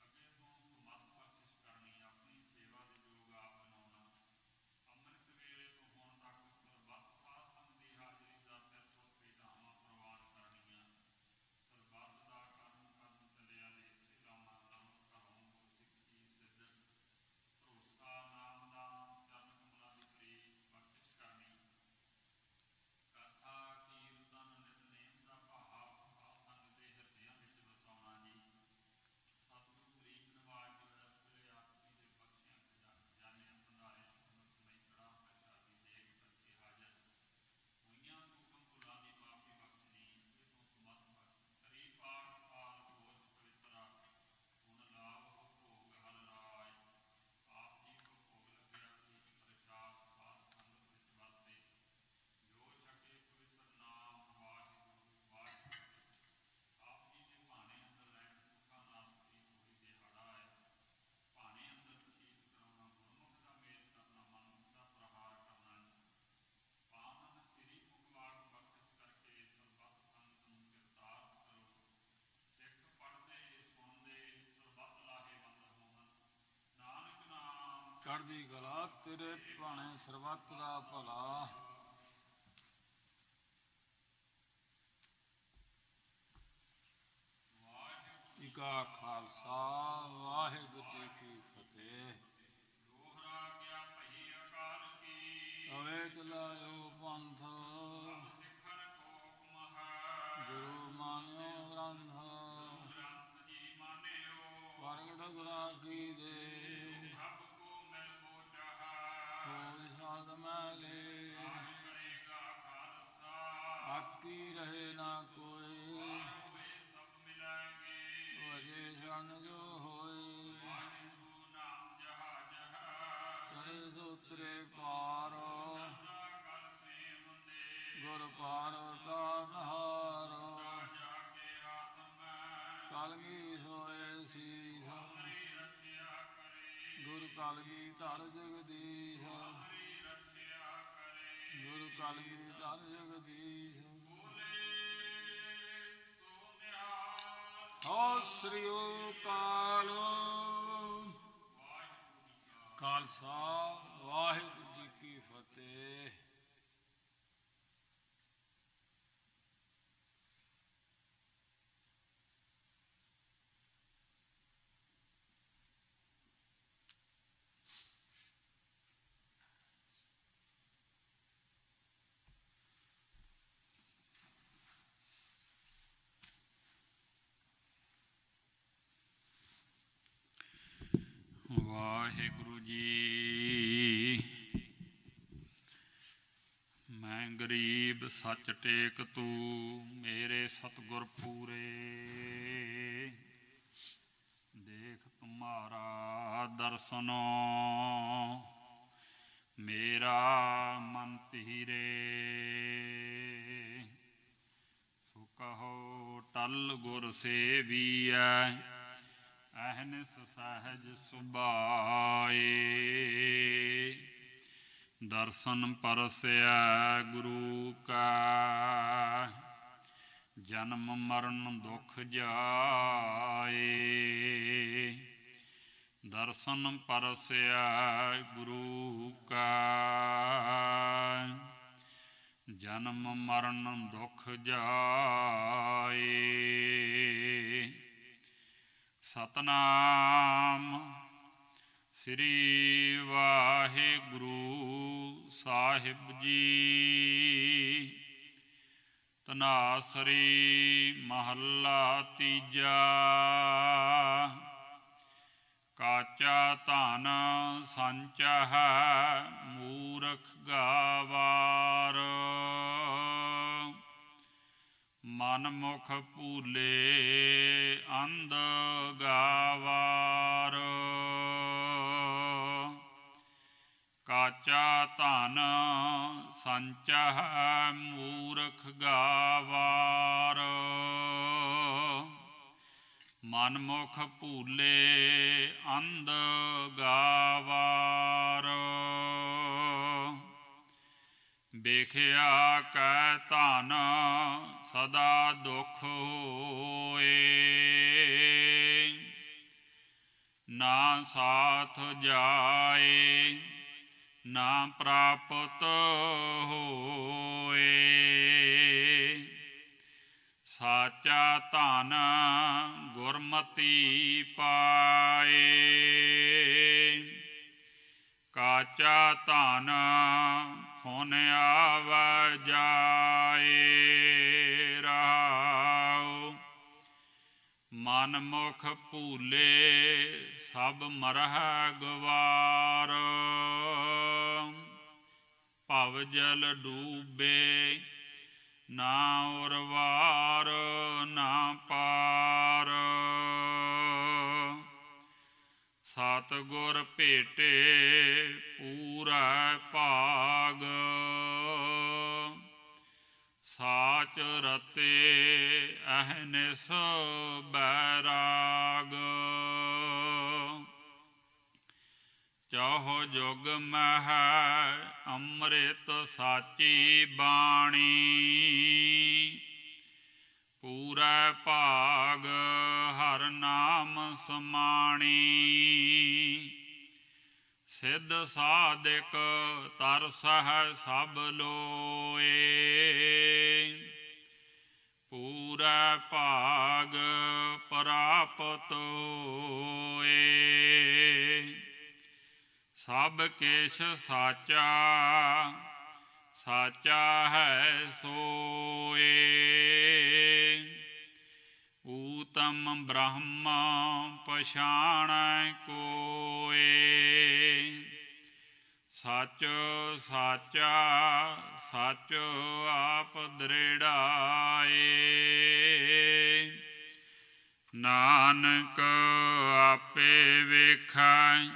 ਅੱਗੇ ਤੋਂ ਸਮੱਤ ਬਖਸ਼ਿਸ਼ ਕਰਨੀ ਆਪਣੀ ਸੇਵਾ ਦੇ ਯੋਗ ਆਪ ਬਣਾਉਣਾ ਅੰਮ੍ਰਿਤ ਵੇਲੇ ਤੋਂ ਹੁਣ ਤੱਕ ਸਰਬੱਤ ਸਾਧ ਸੰਗਤ ਦੀ ਹਾਜ਼ਰੀ ਦਾ ਤਿਰਥੋਂ ਭੇਟਾਵਾਂ ਪ੍ਰਵਾਨ ਕਰਨੀਆਂ ਸਰਬੱਤ ਦਾ ਕਰਮ ਕਰਨ ਚੱਲਿਆ ਦੇ ਸੇਵਾਵਾਂ ਲੰਮ ਘਰੋਂ ਸਿੱਖੀ ਸਿੱਧਕ ਭਰੋਸਾ ਨਾਮਦਾਨ ਚਰਨ ਕਮਲਾਂ ਦੀ ਪ੍ਰੀਤ ਬਖਸ਼ਿਸ਼ ਕਰਨੀ ਕਥਾ ਕੀਰਤਨ ਨਿਤਨੇਮ ਦਾ ਭਾਵ ਸਾਧ ਸੰਗਤ ਦੇ ਹਿਰਦਿਆਂ ਵਿੱਚ ਵਸਾਉਣਾ ਜੀ ਸਤਿਗੁਰੂ ਗਰੀਬ ਨਵਾਜ ਜੀ ਇਸ ਵੇਲੇ ਆਪ ਜੀ ਦੇ ਬਖਸ਼ਿਆਂ ਖਜ਼ਾਨਿਆਂ ਭੰਡਾਰਿਆਂ ਅੰਮ੍ਰਿਤਮਈ ਕੜਾ ਪ੍ਰਸ਼ਾਦੀ ਦੇਗ ਕਰਕੇ ਹਾਜ਼ਰ ਹੋਈਆਂ ਹੁਕਮ ਭੁੱਲਾਂ ਦੀ ਮਾਫੀ ਬਖਸ਼ਣੀ ਅੱਗੇ ਤੋਂ ਸਮੱਤ ਬਖਸ਼ ਕਰੀ ਪਾਠ ਪਾਲ ਭੋਜ ਪਵਿੱਤਰਾ ਹੁਣ ਲਾਭ ਭੋਗ ਹਰ ਰਾਏ ਆਪ ਜੀ ਕੋ ਭੋਗ ਲੱਗਿਆ ਸੀ ਪ੍ਰਸ਼ਾਦ ਸਾਧ ਸੰਗਤ ਵਿੱਚ ਵਰਤੇ ਜੋ ਛਕੇ ਪਵਿੱਤਰ ਨਾਮ ਵਾਹਿਗੁਰੂ ਵਾਹਿਗੁਰੂ ਆਪ ਜੀ ਦੇ ਭਾਣੇ ਅੰਦਰ ਰਹਿਣ ਸੁੱਖਾਂ ਨਾਲ ਪ੍ਰੀਤ ਹੋਈ ਦਿਹਾੜਾ ਹੈ ਭਾਣੇ ਅੰਦਰ ਬਤੀਤ ਕਰਾਉਣਾ ਗੁਰਮੁਖ ਦਾ ਮੇਲ ਕਰਨਾ ਮਨਮੁਖ ਦਾ ਪ੍ਰਹਾਰ ਕਰਨਾ ਪਾਵਨ ਸ੍ਰੀ ਮੁਖਵਾਕ ਬਖਸ਼ ਕਰਕੇ ਸਰਬੱਤ ਸੰਗਤ ਨੂੰ ਕਿਰਤਾਰਥ ਕਰੋ ਸਿੱਖ ਪੜ੍ਹਦੇ ਸੁਣਦੇ ਸਰਬੱਤ ਲਾਹੇਵੰਦ ਹੋਵਨ ਨਾਨਕ ਨਾਮ ਚੜ੍ਹਦੀ ਕਲਾ ਤੇਰੇ ਭਾਣੇ ਸਰਬੱਤ ਦਾ ਭਲਾ ਵਾਹਿਗੁਰੂ ਜੀ ਕਾ ਖਾਲਸਾ ਵਾਹਿਗੁਰੂ ਜੀ ਕੀ ਫਤਿਹ ਦੋਹਰਾ ਕਿਆ ਭਈ ਅਕਾਲ ਕੀ ਅਵੇ ਚਲਾਇਓ ਪੰਥ ਸਿੱਖਣ ਕੋਕ ਮਹਾ ਗੁਰੂ ਮਾਨਿਓ ਗ੍ਰੰਥ ਗ੍ਰੰਥ ਜੀ ਮਾਨਿਓ ਪ੍ਰਗਟ ਗੁਰਾਂ ਕੀ ਦੇ ਸਭ ਕੋ ਮੈਂ ਸੋਚਾ ਹੋਇ ਸਾਧ ਮੈਲੇ ਆਜ ਕਰੇਗਾ ਖਾਲਸਾ ਆਕੀ ਰਹੇ ਨਾ ਕੋਈ ਹੋਏ ਸਭ ਮਿਲਾਂਗੇ ਵਜੇ ਸ਼ਨ ਜੋ ਹੋਈ ਵਾਹਿਗੁਰੂ ਨਾਮ ਜਹਾਜ ਚੜੇ ਸੋਤਰੇ ਪਾਰ ਸਦਾ ਕਰ ਸੇ ਹੁੰਦੇ ਗੁਰ ਪਾਰਵਤਾ ਨਹਾਰ ਜਾ ਕੇ ਆਤਮ ਕਲਗੀ ਹੋਏ ਸੀਸ ਹਰੀ ਰੱਖਿਆ ਕਰੇ ਗੁਰ ਕਲਗੀ ਧਰ ਜਗਦੀਸ਼ ਹਰੀ ਰੱਖਿਆ ਕਰੇ ਗੁਰ ਕਲਗੀ ਧਰ ਜਗਦੀਸ਼ ਬੋਲੇ ਸੋ ਨਿਹਾਲ ਹੋ ਸ੍ਰੀ ਅਕਾਲ ਵਾਹਿਗੁਰੂ ਜੀ ਕਾ ਖਾਲਸਾ ਵਾਹਿਗੁਰੂ ਜੀ ਕੀ ਫਤਿਹ। ਵਾਹਿਗੁਰੂ ਜੀ। ਮੈਂ ਗਰੀਬ ਸੱਚ ਟੇਕ ਤੂੰ ਮੇਰੇ ਸਤਿਗੁਰ ਪੂਰੇ, ਦੇਖ ਤੁਮਾਰਾ ਦਰਸਨੋ ਮੇਰਾ ਮਨ ਧੀਰੇ। ਸੋ ਕਹੋ ਟਲ ਗੁਰ ਸੇਵੀਐ ਅਹਨਿਸ ਸਹਿਜ ਸੁਭਾਏ। ਦਰਸ਼ਨ ਪਰਸਿਆ ਗੁਰੂ ਕਾ ਜਨਮ ਮਰਨ ਦੁਖ ਜਾਏ। ਦਰਸ਼ਨ ਪਰਸਿਆ ਗੁਰੂ ਕਾ ਜਨਮ ਮਰਨ ਦੁਖ ਜਾਏ। ਸਤਨਾਮ ਸ੍ਰੀ ਵਾਹਿਗੁਰੂ ਸਾਹਿਬ ਜੀ। ਧਨਾਸਰੀ ਮਹੱਲਾ ਤੀਜਾ। ਕਾਚਾ ਧਨ ਸੰਚਹਿ ਮੂਰਖ ਗਾਵਾਰ। ਮਨ ਮੁਖ ਭੂਲੇ ਅੰਧ ਗਾਵਾਰ। ਕਾਚਾ ਧਨ ਸੰਚਹਿ ਮੂਰਖ ਗਾਵਾਰ। ਮਨ ਮੁਖ ਭੂਲੇ ਅੰਧ ਗਾਵਾਰ। ਵੇਖਿਆ ਕੈ ਧਨ ਸਦਾ ਦੁਖ ਹੋਏ। ਨਾ ਸਾਥ ਜਾਏ ਨਾ ਪ੍ਰਾਪਤ ਹੋਏ। ਸਾਚਾ ਧਨ ਗੁਰਮਤੀ ਪਾਏ। ਕਾਚਾ ਧਨ ਫੁਨ ਆਵੈ ਜਾਏ। ਰਹਾਉ ਮਨ ਮੁਖ ਭੂਲੇ ਸਭ ਮਰਹਿ ਗਵਾਰ। ਭਵ ਜਲ ਡੂਬੇ ਨਾ ਉਰਵਾਰ ਨਾ ਪਾਰ। ਸਤਿਗੁਰ ਭੇਟੇ ਪੂਰਾ ਭਾਗ। ਸਾਚ ਰਤੇ ਅਹਨਿਸ ਬੈਰਾਗ। ਚਹੁ ਜੁਗ ਮਹਿ ਅੰਮ੍ਰਿਤ ਸਾਚੀ ਬਾਣੀ। ਪੂਰਾ ਭਾਗ ਹਰ ਨਾਮ ਸਮਾਣੀ। ਸਿੱਧ ਸਾਧਿਕ ਤਰਸਹਿ ਸਭ ਲੋਏ। ਪੂਰਾ ਭਾਗ ਪ੍ਰਾਪਤ ਹੋਏ। ਸਭ ਕੇਛ ਸਾਚਾ ਸਾਚਾ ਹੈ ਸੋਏ। ਊਤਮ ਬ੍ਰਹਮ ਪਛਾਣੈ ਕੋਏ। ਸੱਚ ਸਾਚਾ ਸੱਚ ਆਪ ਦ੍ਰਿੜਾਏ। ਨਾਨਕ ਆਪੇ ਵੇਖੈ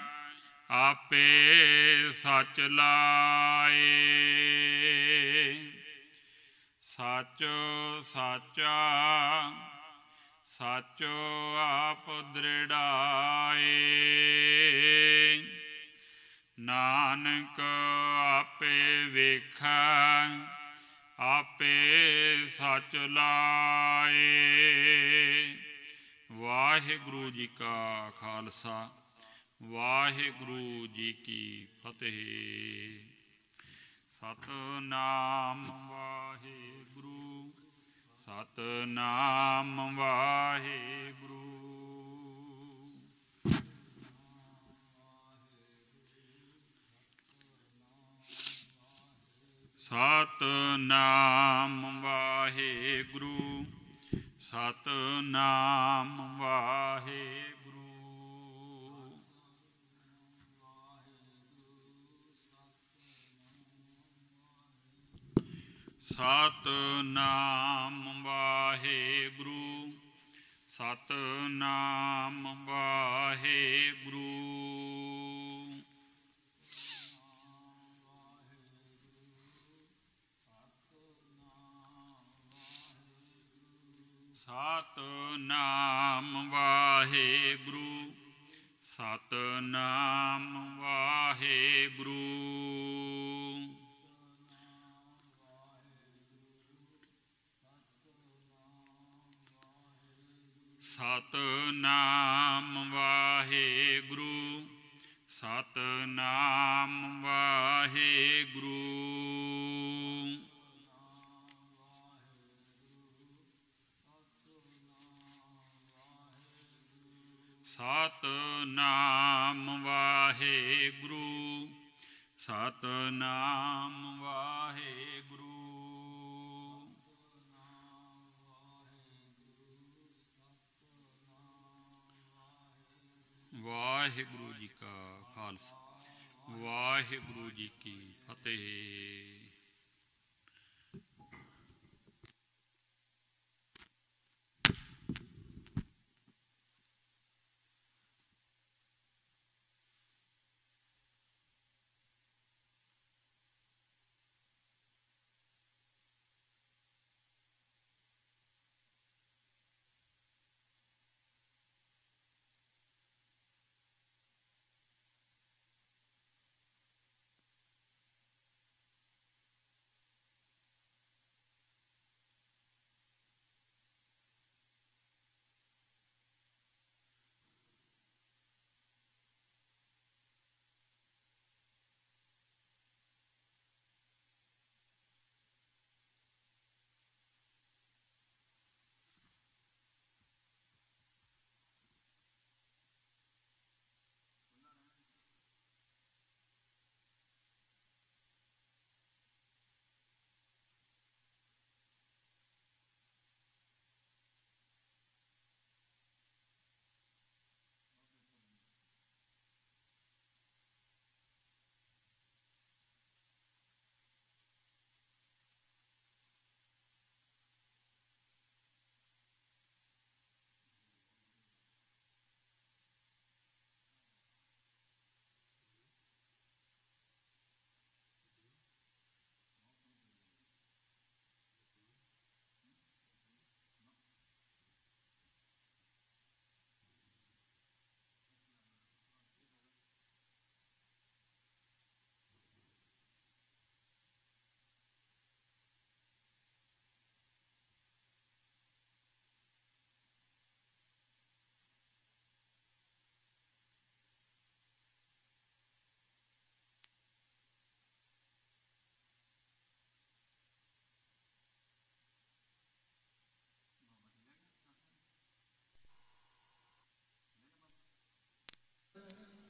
ਆਪੇ ਸੱਚ ਲਾਏ। ਸੱਚ ਸਾਚਾ ਸੱਚ ਆਪ ਦ੍ਰਿੜਾਏ। ਨਾਨਕ ਆਪੇ ਵੇਖੈ ਆਪੇ ਸੱਚ ਲਾਏ। ਵਾਹਿਗੁਰੂ ਜੀ ਕਾ ਖਾਲਸਾ ਵਾਹਿਗੁਰੂ ਜੀ ਕੀ ਫਤਿਹ। ਸਤਨਾਮ ਵਾਹਿਗੁਰੂ, ਸਤਨਾਮ ਵਾਹਿਗੁਰੂ। ਸਤਨਾਮ ਵਾਹਿਗੁਰੂ, ਸਤਨਾਮ ਵਾਹਿਗੁਰੂ। ਸਤਨਾਮ ਵਾਹਿਗੁਰੂ, ਸਤਨਾਮ ਵਾਹਿਗੁਰੂ। ਸਤਨਾਮ ਵਾਹਿਗੁਰੂ, ਸਤਨਾਮ ਵਾਹਿਗੁਰੂ। ਸਤਨਾਮ ਵਾਹਿਗੁਰੂ, ਸਤਨਾਮ ਵਾਹਿਗੁਰੂ। ਸਤਨਾਮ ਵਾਹਿਗੁਰੂ, ਸਤਨਾਮ ਵਾਹਿਗੁਰੂ। ਵਾਹਿਗੁਰੂ ਜੀ ਕਾ ਖਾਲਸਾ, ਵਾਹਿਗੁਰੂ ਜੀ ਕੀ ਫਤਿਹ।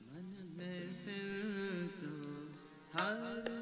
मन में सिल तो हर